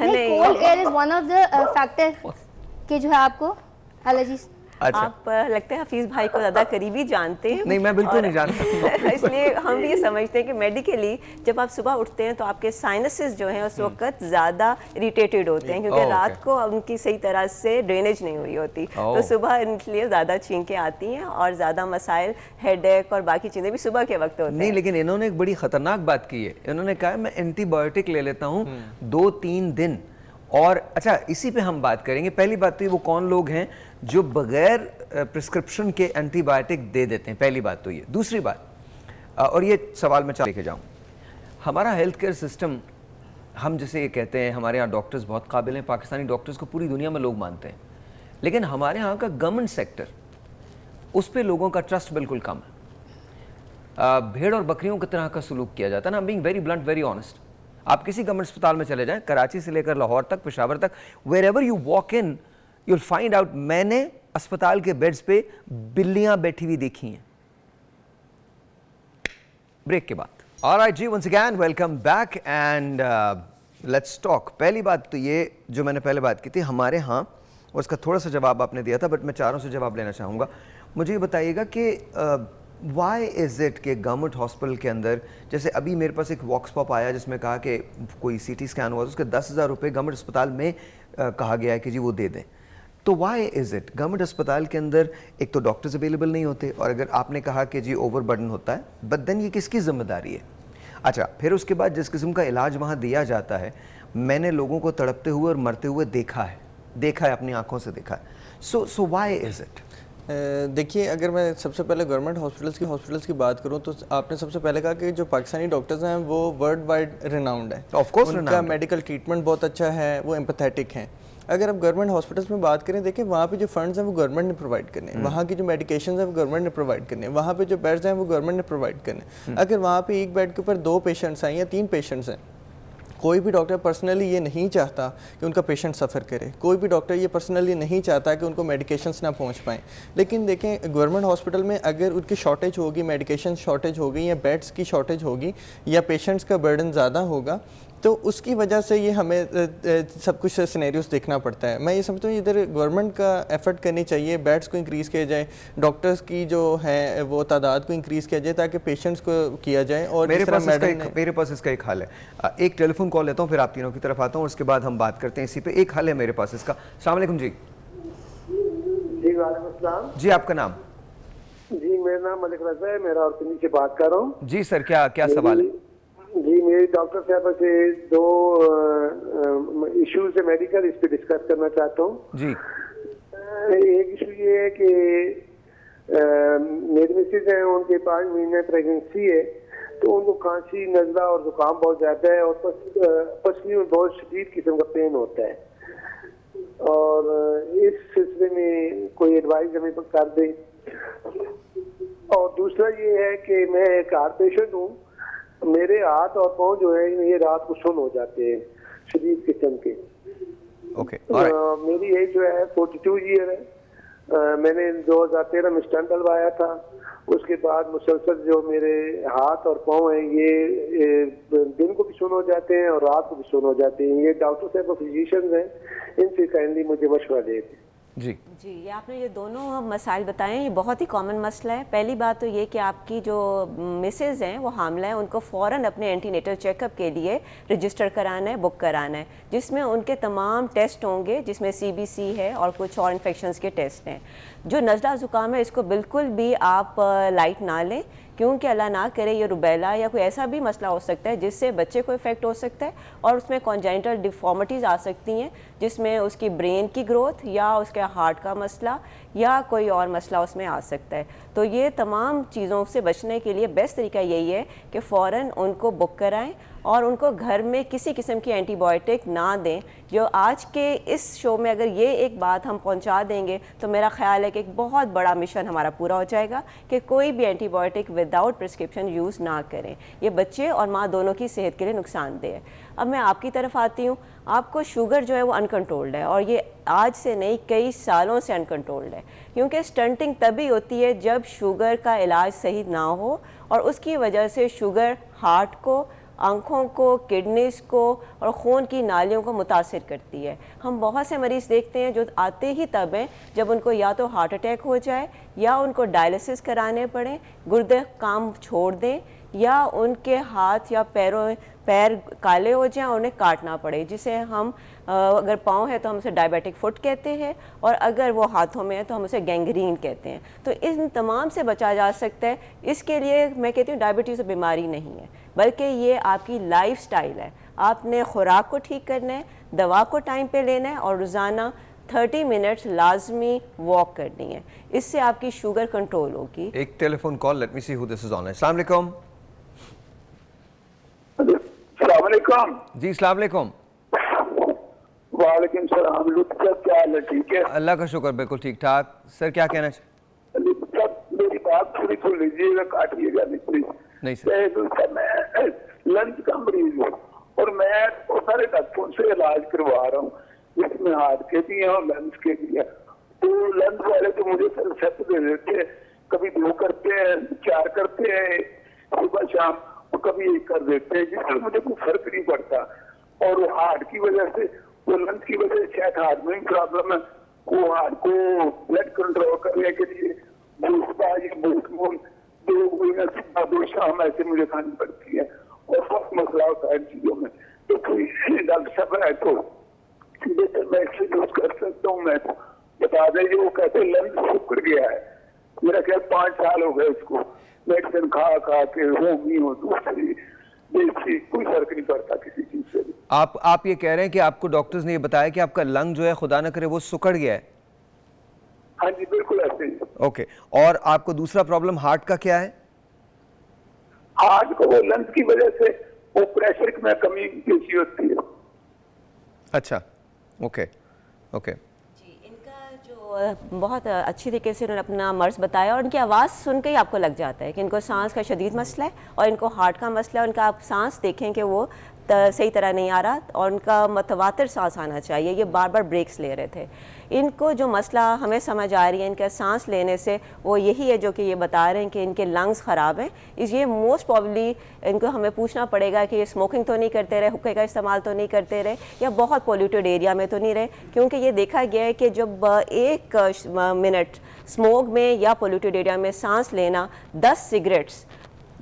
नहीं, cold air is one of the factor कि जो है आपको एलर्जीज। अच्छा, आप लगता है हफीज भाई को ज़्यादा करीबी जानते हैं। नहीं, मैं बिल्कुल नहीं जानता। इसलिए हम भी ये समझते हैं कि मेडिकली जब आप सुबह उठते हैं तो आपके साइनसेस जो हैं उस वक्त ज़्यादा इरिटेटेड होते हैं क्योंकि रात को उनकी सही तरह से ड्रेनेज नहीं हुई होती। तो सुबह इनके ज़्यादा छींकें आती हैं और ज़्यादा मसाइल, हेडेक और बाकी चीज़ें भी सुबह के वक्त होते हैं। नहीं, लेकिन इन्होंने एक बड़ी ख़तरनाक बात की है। इन्होंने कहा मैं एंटीबायोटिक ले लेता हूँ 2-3 दिन। और अच्छा, इसी पे हम बात करेंगे। पहली बात तो ये वो कौन लोग हैं जो बगैर प्रिस्क्रिप्शन के एंटीबायोटिक दे देते हैं, पहली बात तो ये। दूसरी बात, और ये सवाल मैं लेके जाऊँ, हमारा हेल्थ केयर सिस्टम, हम जैसे ये कहते हैं हमारे यहाँ डॉक्टर्स बहुत काबिल हैं, पाकिस्तानी डॉक्टर्स को पूरी दुनिया में लोग मानते हैं, लेकिन हमारे यहाँ का गवर्नमेंट सेक्टर, उस पर लोगों का ट्रस्ट बिल्कुल कम है। भेड़ और बकरियों की तरह का सलूक किया जाता है ना। Being very blunt, very honest. आप किसी गवर्नमेंट अस्पताल में चले जाएं, कराची से लेकर लाहौर तक, पेशावर तक, wherever you walk in you will find out, मैंने अस्पताल के बेड्स पे बिल्लियां बैठी हुई देखी हैं। ब्रेक के बाद। ऑलराइट जी, once again welcome back and let's talk. पहली बात तो ये जो मैंने पहले बात की थी हमारे यहाँ, और उसका थोड़ा सा जवाब आपने दिया था, बट मैं चारों से जवाब लेना चाहूँगा। मुझे ये बताइएगा कि वाई इज़ इट कि गवर्नमेंट हॉस्पिटल के अंदर, जैसे अभी मेरे पास एक वॉक्स पॉप आया जिसमें कहा कि कोई CT स्कैन हुआ तो उसके 10,000 रुपये गवर्नमेंट अस्पताल में कहा गया है कि जी वो दे दें। तो वाई इज़ इट गवर्नमेंट अस्पताल के अंदर एक तो डॉक्टर्स अवेलेबल नहीं होते, और अगर आपने कहा कि जी ओवरबर्डन होता है, बट देन ये किसकी जिम्मेदारी है? अच्छा, फिर उसके बाद जिस किस्म का इलाज वहाँ दिया जाता है, मैंने लोगों को तड़पते हुए और मरते हुए देखा है, अपनी आंखों से देखा है। सो वाई इज़ इट? देखिए, अगर मैं सबसे पहले गवर्नमेंट हॉस्पिटल्स की बात करूं तो आपने सबसे पहले कहा कि जो पाकिस्तानी डॉक्टर्स हैं वो वर्ल्ड वाइड रिनाउंड है। ऑफ कोर्स उनका मेडिकल ट्रीटमेंट बहुत अच्छा है, वो एम्पैथेटिक हैं। अगर आप गवर्नमेंट हॉस्पिटल्स में बात करें, देखिए वहाँ पे जो फंड्स हैं वो गवर्नमेंट ने प्रोवाइड करने हैं, वहाँ की जो मेडिकेशन है वो गवर्नमेंट ने प्रोवाइड करने हैं, वहाँ पे जो बेड्स हैं वो गवर्नमेंट ने प्रोवाइड करने हैं। अगर वहाँ पे एक बेड के ऊपर 2 पेशेंट्स हैं या 3 पेशेंट्स हैं, कोई भी डॉक्टर पर्सनली ये नहीं चाहता कि उनका पेशेंट सफ़र करे, कोई भी डॉक्टर ये पर्सनली नहीं चाहता कि उनको मेडिकेशंस ना पहुंच पाएँ। लेकिन देखें, गवर्नमेंट हॉस्पिटल में अगर उनकी शॉर्टेज होगी, मेडिकेशन शॉर्टेज होगी, या बेड्स की शॉर्टेज होगी, या पेशेंट्स का बर्डन ज़्यादा होगा, तो उसकी वजह से ये हमें सब कुछ सिनेरियोस देखना पड़ता है। मैं ये समझता हूँ इधर गवर्नमेंट का एफर्ट करनी चाहिए, बेड्स को इंक्रीज़ किया जाए, डॉक्टर्स की जो है वो तादाद को इंक्रीज़ किया जाए ताकि पेशेंट्स को किया जाए। और मेरे पास इसका एक हल है। एक टेलीफोन कॉल लेता हूँ, फिर आप तीनों की तरफ आता हूँ, उसके बाद हम बात करते हैं इसी पे। एक हल है मेरे पास इसका। अस्सलाम वालेकुम जी। जी वालेकुम अस्सलाम। जी, आपका नाम? जी, मेरा नाम मलिक रजा है, मैं रावलपिंडी से बात कर रहा हूँ। जी सर, क्या सवाल है? जी, मेरी डॉक्टर साहब से 2 इश्यूज है मेडिकल, इस पे डिस्कस करना चाहता हूँ। जी। एक इशू ये है कि मेरी मिसेज है, उनके 5 महीने प्रेगनेंसी है, तो उनको खांसी, नज़ला और जुकाम बहुत ज़्यादा है, और पसली में बहुत शदीद किस्म का पेन होता है, और इस सिलसिले में कोई एडवाइस हमें कर दें। और दूसरा ये है कि मैं एक हार्ट पेशेंट हूँ, मेरे हाथ और पाँव जो है ये रात को सुन्न हो जाते हैं शदीद किस्म के। ओके, मेरी एज जो है 42 ईयर है। मैंने 2013 में स्टंट डलवाया था। उसके बाद मुसलसल जो मेरे हाथ और पाँव हैं ये दिन को भी सुन्न हो जाते हैं और रात को भी सुन्न हो जाते हैं। ये डॉक्टर साहब फिजिशियंस हैं, इनसे काइंडली मुझे मशवरा दें। जी जी, ये आपने ये दोनों मसाइल बताए हैं, ये बहुत ही कॉमन मसला है। पहली बात तो ये कि आपकी जो मिसेज़ हैं वो हामला है, उनको फ़ौरन अपने एंटीनेटल चेकअप के लिए रजिस्टर कराना है, बुक कराना है, जिसमें उनके तमाम टेस्ट होंगे, जिसमें CBC है और कुछ और इन्फेक्शंस के टेस्ट हैं। जो नज़ला ज़ुकाम है इसको बिल्कुल भी आप लाइट ना लें, क्योंकि अल्लाह ना करे ये रुबेला या कोई ऐसा भी मसला हो सकता है जिससे बच्चे को इफ़ेक्ट हो सकता है, और उसमें कॉन्जेनिटल डिफॉर्मिटीज़ आ सकती हैं, जिसमें उसकी ब्रेन की ग्रोथ या उसके हार्ट का मसला या कोई और मसला उसमें आ सकता है। तो ये तमाम चीज़ों से बचने के लिए बेस्ट तरीका यही है कि फ़ौरन उनको बुक कराएं और उनको घर में किसी किस्म की एंटीबायोटिक ना दें। जो आज के इस शो में अगर ये एक बात हम पहुंचा देंगे तो मेरा ख्याल है कि एक बहुत बड़ा मिशन हमारा पूरा हो जाएगा कि कोई भी एंटीबायोटिक विदाउट प्रिस्क्रिप्शन यूज़ ना करें। ये बच्चे और माँ दोनों की सेहत के लिए नुकसानदेह है। अब मैं आपकी तरफ आती हूँ। आपको शुगर जो है वो अनकंट्रोल्ड है, और ये आज से नहीं कई सालों से अनकंट्रोल्ड है, क्योंकि स्टंटिंग तभी होती है जब शुगर का इलाज सही ना हो, और उसकी वजह से शुगर हार्ट को, आँखों को, किडनीज़ को और खून की नालियों को मुतासिर करती है। हम बहुत से मरीज़ देखते हैं जो आते ही तब हैं जब उनको या तो हार्ट अटैक हो जाए या उनको डायलिसिस कराने पड़े, गुर्दे काम छोड़ दें, या उनके हाथ या पैर काले हो जाएं और उन्हें काटना पड़े, जिसे हम अगर पाँव है तो हम उसे डायबिटिक फुट कहते हैं, और अगर वो हाथों में है तो हम उसे गैंग्रीन कहते हैं। तो इन तमाम से बचा जा सकता है। इसके लिए मैं कहती हूँ डायबिटीज़ बीमारी नहीं है, बल्कि ये आपकी लाइफस्टाइल है। आपने खुराक को ठीक करना है, दवा को टाइम पे लेना है, और रोज़ाना 30 मिनट्स लाजमी वॉक करनी है। इससे आपकी शुगर कंट्रोल होगी। एक telephone call, let me see who this is on. अस्सलाम वालेकुम। अस्सलाम वालेकुम। जी अस्सलाम वालेकुम। वालेकुम सलाम। लुत्फ साहब क्या हाल है? ठीक है, अल्लाह का शुक्र, बिल्कुल ठीक ठाक। सर क्या कहना चाहिए? लुत्फ साहब मेरी बात थोड़ी सुन लीजिएगा, काटिएगा नहीं प्लीज। नहीं सर। मैं लंच का मरीज हूँ और मैं बहुत सारे डॉक्टरों से इलाज करवा रहा हूँ, जिसमें हार्ट के भी हैं और लंच के भी हैं। तो लंच वाले तो मुझे रिसेप्ट दे देते हैं, कभी 2 करते हैं, 4 करते हैं सुबह शाम, और कभी 1 कर देते हैं, जिससे मुझे कोई फर्क नहीं पड़ता। और वो हार्ट की वजह से, वो लंच की वजह से शायद हार्ट में प्रॉब्लम है, वो हार्ट को ब्लड कंट्रोल करने के लिए दो शाम ऐसे मुझे खानी पड़ती है, और बहुत मसला होता है इन चीजों में। तो कोई डॉक्टर साहब है तो मैं एक्सरसाइज कर सकता हूँ, मैं बता दें कि वो कहते लंग सुकड़ गया है। मेरा ख्याल 5 साल हो गए उसको, मेडिसिन खा खा के होगी हो दूसरी देसी, कोई फर्क नहीं पड़ता किसी चीज से भी। आप ये कह रहे हैं कि आपको डॉक्टर्स ने ये बताया कि आपका लंग जो है खुदा न करे वो सुकड़ गया है? हाँ जी बिल्कुल ऐसे ही। ओके, और आपको दूसरा प्रॉब्लम हार्ट का क्या है? हार्ट को वो लंग्स की वजह से वो प्रेशर में कमी बेसी होती है। अच्छा, ओके ओके। जी, इनका जो बहुत अच्छी तरीके से उन्होंने अपना मर्ज़ बताया और उनकी आवाज़ सुन के ही आपको लग जाता है कि इनको सांस का शदीद मसला है और इनको हार्ट का मसला है। उनका आप सांस देखें कि वो सही तरह नहीं आ रहा और उनका मतवातर सांस आना चाहिए, ये बार बार ब्रेक्स ले रहे थे। इनको जो मसला हमें समझ आ रही है इनका सांस लेने से, वो यही है जो कि ये बता रहे हैं कि इनके लंग्स ख़राब हैं। ये मोस्ट प्रॉब्ली इनको हमें पूछना पड़ेगा कि ये स्मोकिंग तो नहीं करते रहे, हुक्के का इस्तेमाल तो नहीं करते रहे, या बहुत पोल्यूटेड एरिया में तो नहीं रहे, क्योंकि ये देखा गया है कि जब 1 मिनट स्मोक में या पोल्यूटेड एरिया में सांस लेना 10 सिगरेट्स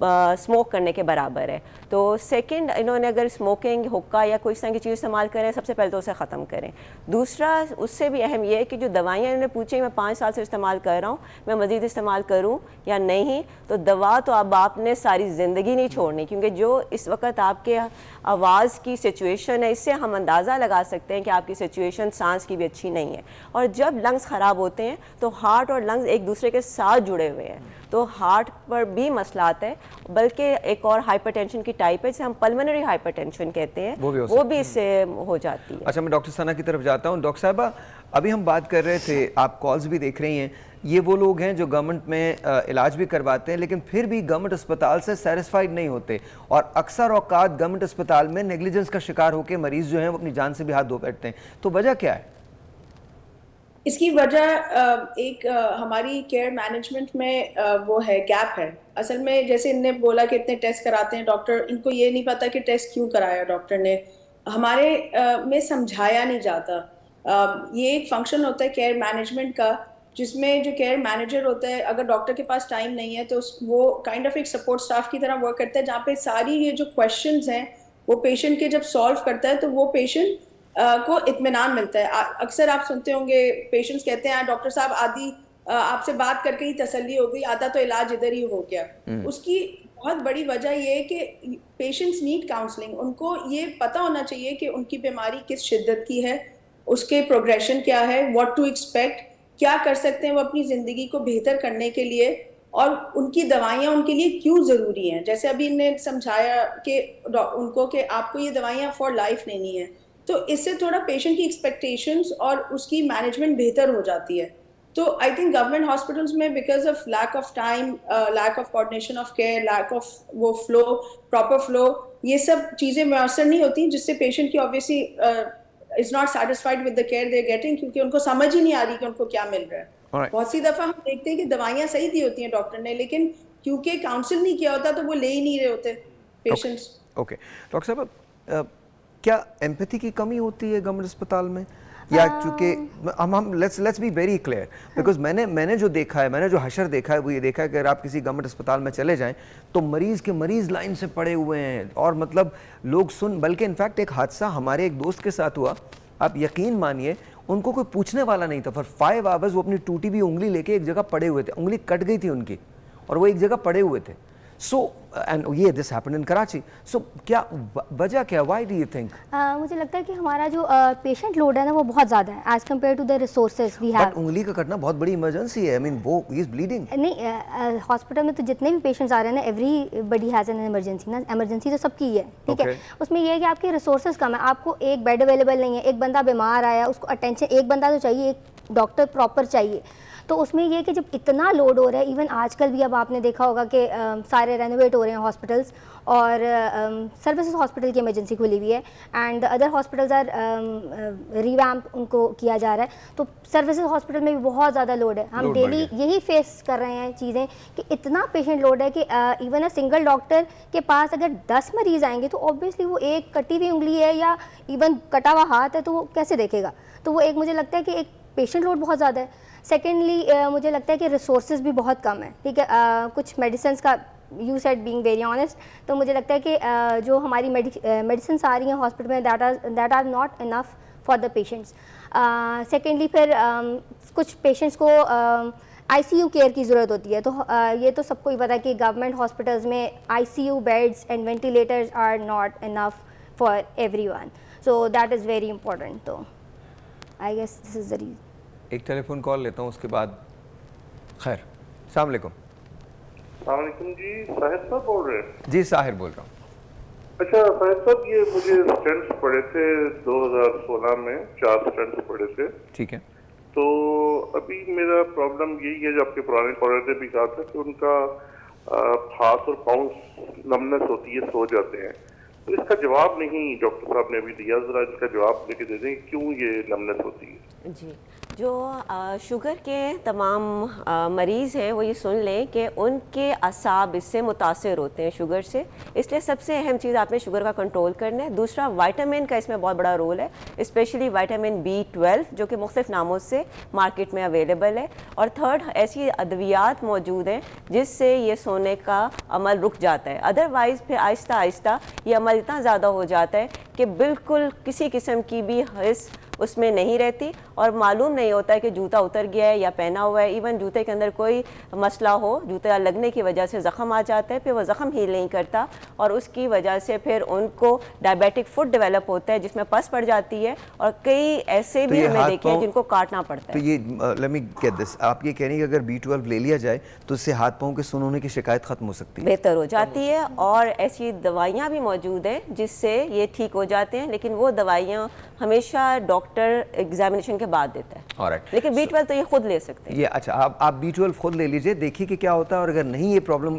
स्मोक करने के बराबर है। तो सेकंड, इन्होंने अगर स्मोकिंग, हुक्का या कोई इस तरह की चीज़ इस्तेमाल करें, सबसे पहले तो उसे ख़त्म करें। दूसरा, उससे भी अहम ये है कि जो दवाइयाँ इन्होंने पूछी, मैं 5 साल से इस्तेमाल कर रहा हूँ, मैं मज़ीद इस्तेमाल करूँ या नहीं, तो दवा तो अब आपने सारी ज़िंदगी नहीं छोड़नी, क्योंकि जो इस वक्त आपके आवाज़ की सिचुएशन है, इससे हम अंदाज़ा लगा सकते हैं कि आपकी सिचुएशन सांस की भी अच्छी नहीं है। और जब लंग्स ख़राब होते हैं तो हार्ट और लंग्स एक दूसरे के साथ जुड़े हुए हैं, तो हार्ट पर भी मसला आता है। बल्कि एक और हाइपरटेंशन की टाइप है जिसे हम पल्मोनरी हाइपरटेंशन कहते हैं, वो भी इससे हो जाती है। अच्छा, मैं डॉक्टर सना की तरफ जाता हूँ। डॉक्टर साहबा, अभी हम बात कर रहे थे, आप कॉल्स भी देख रही हैं, ये वो लोग हैं जो गवर्नमेंट में इलाज भी करवाते हैं लेकिन फिर भी गवर्नमेंट अस्पताल से सेटिस्फाइड नहीं होते, और अक्सर औकात गवर्नमेंट अस्पताल में नेग्लिजेंस का शिकार होकर मरीज जो हैं वो अपनी जान से भी हाथ धो बैठते हैं। तो वजह क्या है? इसकी वजह एक हमारी केयर मैनेजमेंट में वो है, गैप है। असल में जैसे इनने बोला कि इतने टेस्ट कराते हैं डॉक्टर, इनको ये नहीं पता कि टेस्ट क्यों कराया डॉक्टर ने, हमारे में समझाया नहीं जाता। ये एक फंक्शन होता है केयर मैनेजमेंट का, जिसमें जो केयर मैनेजर होता है, अगर डॉक्टर के पास टाइम नहीं है तो वो काइंड ऑफ एक सपोर्ट स्टाफ की तरह वर्क करता है, जहाँ पे सारी ये जो क्वेश्चंस हैं वो पेशेंट के जब सॉल्व करता है तो वो पेशेंट को इत्मीनान मिलता है। अक्सर आप सुनते होंगे पेशेंट्स कहते हैं डॉक्टर साहब आदि आपसे बात करके ही तसल्ली हो गई, आधा तो इलाज इधर ही हो गया। उसकी बहुत बड़ी वजह ये है कि पेशेंट्स नीड काउंसलिंग। उनको ये पता होना चाहिए कि उनकी बीमारी किस शिद्दत की है, उसके प्रोग्रेशन क्या है, व्हाट टू एक्सपेक्ट, क्या कर सकते हैं वो अपनी ज़िंदगी को बेहतर करने के लिए, और उनकी दवाइयाँ उनके लिए क्यों ज़रूरी हैं। जैसे अभी इन्हें समझाया कि उनको कि आपको ये दवाइयाँ फॉर लाइफ लेनी है, तो इससे थोड़ा पेशेंट की एक्सपेक्टेशंस और उसकी मैनेजमेंट बेहतर हो जाती है। तो आई थिंक गवर्नमेंट हॉस्पिटल्स में because of lack of time, lack of coordination of care, lack of वो फ्लो, प्रॉपर फ्लो, ये सब चीज़ें मैसर नहीं होती, जिससे पेशेंट की obviously is not satisfied with the care they getting, क्योंकि उनको समझ ही नहीं आ रही कि उनको क्या मिल रहा है। बहुत सी दफ़ा हम देखते हैं कि दवाइयाँ सही दी होती हैं डॉक्टर ने, लेकिन क्योंकि काउंसिल नहीं किया होता तो वो ले ही नहीं रहे होते पेशेंट्स। ओके डॉक्टर साहब, क्या एम्पैथी की कमी होती है गवर्नमेंट अस्पताल में, या चूंकि हम let's be very clear, because मैंने जो देखा है, मैंने जो हशर देखा है वो ये देखा है कि अगर आप किसी गवर्नमेंट अस्पताल में चले जाएं तो मरीज़ लाइन से पड़े हुए हैं, और मतलब लोग बल्कि इनफैक्ट एक हादसा हमारे एक दोस्त के साथ हुआ, आप यकीन मानिए उनको कोई पूछने वाला नहीं था। फॉर 5 आवर्स वो अपनी टूटी हुई उंगली लेके एक जगह पड़े हुए थे, उंगली कट गई थी उनकी और वो एक जगह पड़े हुए थे। सो एंड ये दिस हैपेंड इन कराची। सो क्या वजह क्या, व्हाई डू यू थिंक? मुझे लगता है कि हमारा जो पेशेंट लोड है ना वो बहुत ज़्यादा है as compare to the resources we have. But उंगली का कटना बहुत बड़ी इमरजेंसी है, आई मीन वो ही इज ब्लीडिंग। नहीं, हॉस्पिटल में तो जितने भी पेशेंट्स आ रहे हैं ना, एवरीबडी हैज़ एन इमरजेंसी ना, इमरजेंसी तो सबकी है, ठीक है। उसमें यह है कि आपके रिसोर्सेज कम है, आपको एक बेड अवेलेबल नहीं है, एक बंदा बीमार आया उसको अटेंशन, एक बंदा तो चाहिए, एक डॉक्टर प्रॉपर चाहिए। तो उसमें ये कि जब इतना लोड हो रहा है, इवन आजकल भी अब आपने देखा होगा कि सारे रेनोवेट हो रहे हैं हॉस्पिटल्स, और सर्विसेज हॉस्पिटल की इमरजेंसी खुली हुई है and other hospitals are revamp उनको किया जा रहा है। तो सर्विसेज हॉस्पिटल में भी बहुत ज़्यादा लोड है। हम डेली यही फेस कर रहे हैं चीज़ें कि इतना पेशेंट लोड है कि इवन अ सिंगल डॉक्टर के पास अगर 10 मरीज़ आएंगे तो ऑब्वियसली वो एक कटी हुई उंगली है या इवन कटा हुआ हाथ है तो वो कैसे देखेगा। तो वो एक मुझे लगता है कि एक पेशेंट लोड बहुत ज़्यादा है। सेकेंडली मुझे लगता है कि रिसोर्सेज भी बहुत कम है, ठीक है। कुछ मेडिसिन का you said being very honest, तो मुझे लगता है कि जो हमारी मेडिसिन आ रही हैं हॉस्पिटल में that are not enough for the patients. Secondly फिर कुछ पेशेंट्स को आईसीयू केयर की ज़रूरत होती है, तो ये तो सबको ही पता है कि गवर्नमेंट हॉस्पिटल्स में ICU beds and ventilators are not enough for everyone, so that is very important. तो I guess this is the reason. एक टेलीफोन कॉल लेता हूँ, उसके बाद खैर। अस्सलाम वालेकुम। अस्सलामुअलैकुम जी, साहिर साहब बोल रहे हैं? जी साहिर बोल रहा हूँ। अच्छा साहिर साहब, ये मुझे स्टेंट्स पड़े थे 2016 में, 4 स्टेंट्स पड़े थे। ठीक है। तो अभी मेरा प्रॉब्लम यही है, जो आपके पुराने कॉलर ने भी कहा था कि उनका हाथ और पाँव नमनेस होती है, सो जाते हैं। तो इसका जवाब नहीं डॉक्टर साहब ने अभी दिया, ज़रा इसका जवाब लेके दे दें क्यों ये नमनेस होती है। जी, जो शुगर के तमाम मरीज़ हैं वो ये सुन लें कि उनके असाब इससे मुतासर होते हैं शुगर से, इसलिए सबसे अहम चीज़ आपने शुगर का कंट्रोल करना है। दूसरा, विटामिन का इसमें बहुत बड़ा रोल है, स्पेशली विटामिन B12 जो कि मुख्तलिफ नामों से मार्केट में अवेलेबल है। और थर्ड, ऐसी अद्वियात मौजूद हैं जिससे ये सोने का अमल रुक जाता है, अदरवाइज़ फिर आहिस्ता आहिस्ता ये अमल इतना ज़्यादा हो जाता है कि बिल्कुल किसी किस्म की भी हिस्स उसमें नहीं रहती और मालूम नहीं होता है कि जूता उतर गया है या पहना हुआ है। इवन जूते के अंदर कोई मसला हो, जूता लगने की वजह से ज़ख़म आ जाता है, फिर वो ज़ख़म हील नहीं करता और उसकी वजह से फिर उनको डायबिटिक फुट डेवलप होता है जिसमें पस पड़ जाती है और कई ऐसे भी हमें देखे हैं जिनको काटना पड़ता है। तो ये लेट मी गेट दिस, आप ये कह रही हैं कि अगर B12 ले लिया जाए तो इससे हाथ पाँव के सुन होने की शिकायत ख़त्म हो सकती है, बेहतर हो जाती है। और ऐसी दवाइयाँ भी मौजूद हैं जिससे ये ठीक हो जाते हैं, लेकिन वो दवाइयाँ हमेशा डॉक्टर एग्जामिनेशन के बाद देता है। ऑलराइट, लेकिन B12 तो ये खुद ले सकते हैं। ये अच्छा, आप B12 खुद ले लीजिए, देखिए कि क्या होता है, और अगर नहीं ये प्रॉब्लम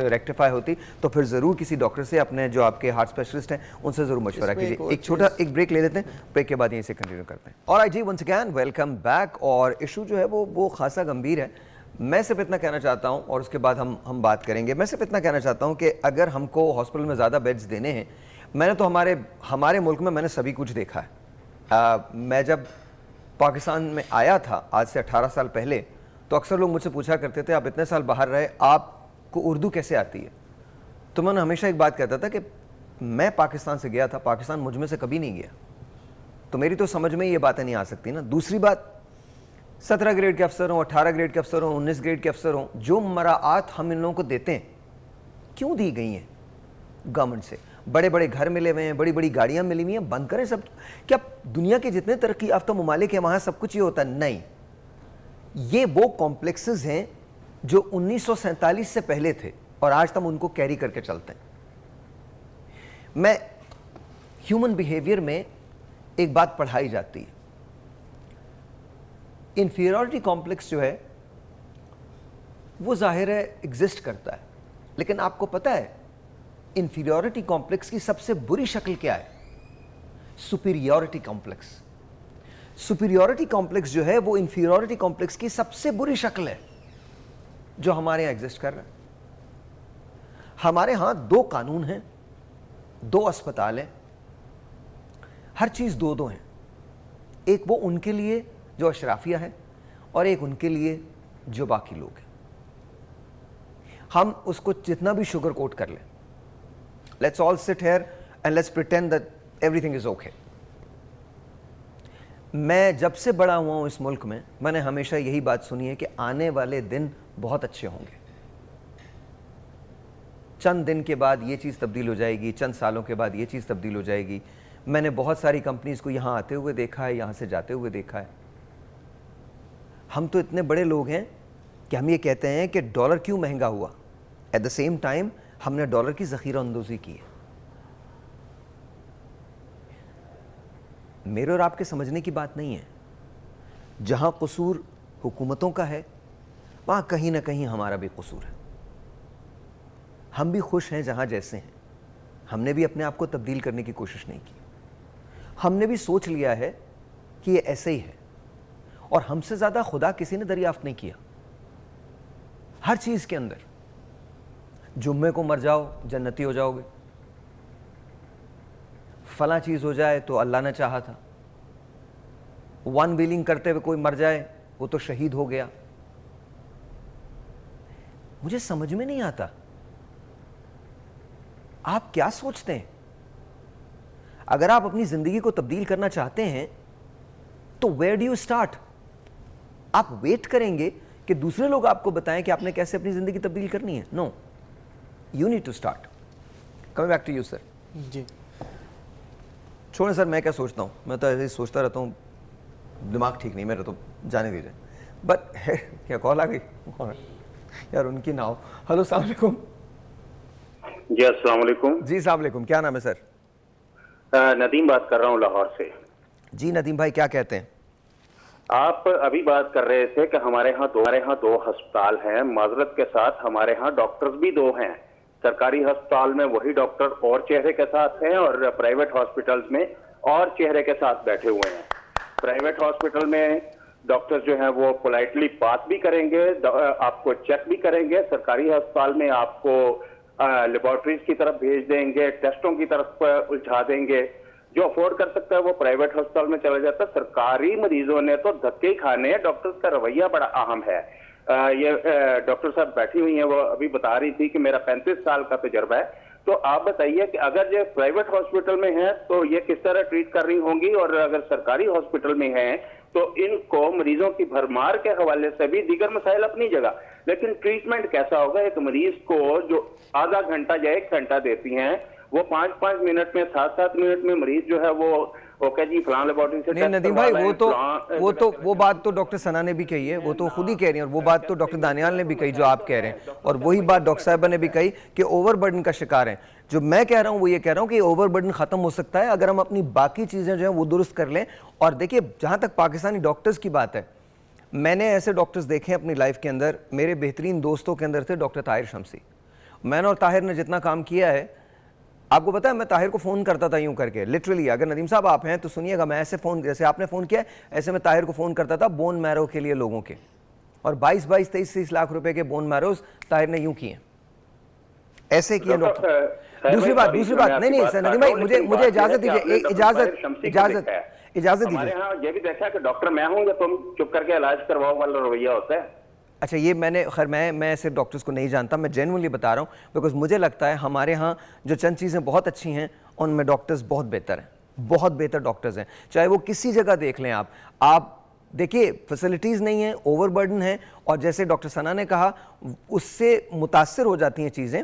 रेक्टिफाई होती तो फिर ज़रूर किसी डॉक्टर से, अपने जो आपके हार्ट स्पेशलिस्ट हैं उनसे ज़रूर मशवरा कीजिए। एक छोटा एक ब्रेक ले लेते हैं, ब्रेक के बाद यहीं से कंटिन्यू करते हैं। ऑलराइट जी, वंस अगेन वेलकम बैक। और इशू जो है वो खासा गंभीर है। मैं सिर्फ इतना कहना चाहता हूँ और उसके बाद हम बात करेंगे। मैं सिर्फ इतना कहना चाहता हूँ कि अगर हमको हॉस्पिटल में ज़्यादा बेड्स देने हैं, मैंने तो हमारे मुल्क में मैंने सभी कुछ देखा है। मैं जब पाकिस्तान में आया था आज से 18 साल पहले, तो अक्सर लोग मुझसे पूछा करते थे, आप इतने साल बाहर रहे, आपको उर्दू कैसे आती है? तो मैंने हमेशा एक बात कहता था कि मैं पाकिस्तान से गया था, पाकिस्तान मुझ में से कभी नहीं गया, तो मेरी तो समझ में ये बातें नहीं आ सकती ना। दूसरी बात, 17 ग्रेड के अफसर हों, 18 ग्रेड के अफसर हों, 19 ग्रेड के अफसर हों, जो मराआत हम इन लोगों को देते हैं क्यों दी गई हैं गवर्नमेंट से? बड़े बड़े घर मिले हुए हैं, बड़ी बड़ी गाड़ियां मिली हुई हैं, बंद करें सब। क्या दुनिया के जितने तरक्की याफ्ता ममालिक हैं वहां सब कुछ ये होता है? नहीं, ये वो कॉम्प्लेक्सेस हैं जो 1947 से पहले थे और आज तक उनको कैरी करके चलते हैं। मैं ह्यूमन बिहेवियर में एक बात पढ़ाई जाती है, इंफीरियरिटी कॉम्प्लेक्स जो है वो जाहिर है एग्जिस्ट करता है, लेकिन आपको पता है इंफीरियरिटी कॉम्प्लेक्स की सबसे बुरी शक्ल क्या है? Superiority complex. सुपीरियरिटी कॉम्प्लेक्स जो है वो इंफीरियरिटी कॉम्प्लेक्स की सबसे बुरी शक्ल है जो हमारे यहां एग्जिस्ट कर रहा है। हमारे यहां 2 कानून हैं, 2 अस्पताल हैं, हर चीज 2-2 हैं। एक वो उनके लिए जो अशराफिया है और एक उनके लिए जो बाकी लोग हैं। हम उसको जितना भी शुगर कोट कर लें, let's all sit here and let's pretend that everything is okay. मैं जब से बड़ा हुआ हूं इस मुल्क में, मैंने हमेशा यही बात सुनी है कि आने वाले दिन बहुत अच्छे होंगे। चंद दिन के बाद ये चीज़ तब्दील हो जाएगी, चंद सालों के बाद ये चीज़ तब्दील हो जाएगी। मैंने बहुत सारी कंपनीज को यहाँ आते हुए देखा है, यहाँ से जाते हुए देखा है। हम तो इतने बड़े लोग हैं कि हम ये कहते हैं कि डॉलर क्यों महंगा हुआ, एट द सेम टाइम हमने डॉलर की ज़ख़ीरा अंदोज़ी की है। मेरे और आपके समझने की बात नहीं है, जहां कसूर हुकूमतों का है वहां कहीं ना कहीं हमारा भी कसूर है। हम भी खुश हैं जहां जैसे हैं, हमने भी अपने आप को तब्दील करने की कोशिश नहीं की। हमने भी सोच लिया है कि ये ऐसे ही है और हमसे ज़्यादा खुदा किसी ने दरियाफ्त नहीं किया। हर चीज़ के अंदर, जुम्मे को मर जाओ जन्नती हो जाओगे, फला चीज़ हो जाए तो अल्लाह ने चाहा था, वन व्हीलिंग करते हुए कोई मर जाए वो तो शहीद हो गया। मुझे समझ में नहीं आता आप क्या सोचते हैं। अगर आप अपनी ज़िंदगी को तब्दील करना चाहते हैं तो वेयर डू यू स्टार्ट? आप वेट करेंगे कि दूसरे लोग आपको बताएं कि आपने कैसे अपनी जिंदगी तब्दील करनी है? No, you need to start. Coming back to you sir. जी छोड़ें सर, मैं क्या सोचता हूँ, मैं तो ऐसे ही सोचता रहता हूँ, दिमाग ठीक नहीं मेरा, तो जाने दीजिए। बट क्या कॉल आ गई यार, उनकी ना हो। हेलो, अस्सलाम वालेकुम। जी अस्सलाम वालेकुम। जी अस्सलाम वालेकुम, क्या नाम है सर? नदीम बात कर रहा हूँ लाहौर से। जी नदीम भाई, क्या कहते हैं? आप अभी बात कर रहे थे कि हमारे यहाँ दो अस्पताल हैं। माजरत के साथ हमारे यहाँ डॉक्टर्स भी दो हैं। सरकारी अस्पताल में वही डॉक्टर और चेहरे के साथ हैं और प्राइवेट हॉस्पिटल्स में और चेहरे के साथ बैठे हुए हैं। प्राइवेट हॉस्पिटल में डॉक्टर्स जो हैं वो पोलाइटली बात भी करेंगे, आपको चेक भी करेंगे। सरकारी अस्पताल में आपको लेबोरेटरीज की तरफ भेज देंगे, टेस्टों की तरफ उलझा देंगे। जो अफोर्ड कर सकता है वो प्राइवेट अस्पताल में चला जाता है। सरकारी मरीजों ने तो धक्के ही खाने हैं। डॉक्टर्स का रवैया बड़ा अहम है। ये डॉक्टर साहब बैठी हुई हैं, वो अभी बता रही थी कि मेरा 35 साल का तजर्बा है। तो आप बताइए कि अगर ये प्राइवेट हॉस्पिटल में है तो ये किस तरह ट्रीट कर रही होंगी, और अगर सरकारी हॉस्पिटल में है तो इनको मरीजों की भरमार के हवाले से भी दीगर मसाइल अपनी जगह, लेकिन ट्रीटमेंट कैसा होगा? एक मरीज को जो आधा घंटा या 1 घंटा देती हैं, वो 5-5 मिनट में 7-7 मिनट में मरीज जो है वो ओके जी फलां लेबोरेटरी से नहीं नदीम भाई, वो बात तो डॉक्टर सना ने भी कही है, वो तो खुद ही कह रही है, और वो बात तो डॉक्टर दानियाल ने भी कही जो आप कह रहे हैं, और वही बात डॉक्टर साहबा ने भी कही कि ओवरबर्डन का शिकार है। जो मैं कह रहा हूँ वो ये कह रहा हूँ कि ओवरबर्डन खत्म हो सकता है अगर हम अपनी बाकी चीजें जो है वो दुरुस्त कर लें। और देखिए, जहां तक पाकिस्तानी डॉक्टर्स की बात है, मैंने ऐसे डॉक्टर्स देखे हैं अपनी लाइफ के अंदर। मेरे बेहतरीन दोस्तों के अंदर थे डॉक्टर ताहिर शमसी। मैंने और ताहिर ने जितना काम किया है, आपको पता है, मैं ताहिर को फ़ोन करता था यूं करके, लिटरली। अगर नदीम साहब आप हैं तो सुनिएगा, मैं ऐसे फ़ोन, जैसे आपने फ़ोन किया ऐसे मैं ताहिर को फ़ोन करता था बोन मैरो के लिए लोगों के, और 22-22, 23-23 लाख रुपए के बोन मैरोज ताहिर ने यूं किए, ऐसे किए डॉक्टर। दूसरी बात नहीं सर नदीम भाई, मुझे इजाज़त दीजिए, इजाज़त दीजिए। ये भी देखा कि डॉक्टर मैं हूँ या तुम चुप करके इलाज करवाओ वाला रवैया होता है। अच्छा, ये मैंने खैर मैं ऐसे डॉक्टर्स को नहीं जानता, मैं जेन्युइनली बता रहा हूँ, बिकॉज मुझे लगता है हमारे यहाँ जो चंद चीज़ें बहुत अच्छी हैं उनमें डॉक्टर्स बहुत बेहतर हैं, बहुत बेहतर डॉक्टर्स हैं। चाहे वो किसी जगह देख लें आप देखिए, फैसिलिटीज़ नहीं है, ओवरबर्डन है, और जैसे डॉक्टर सना ने कहा उससे मुतासर हो जाती हैं चीज़ें,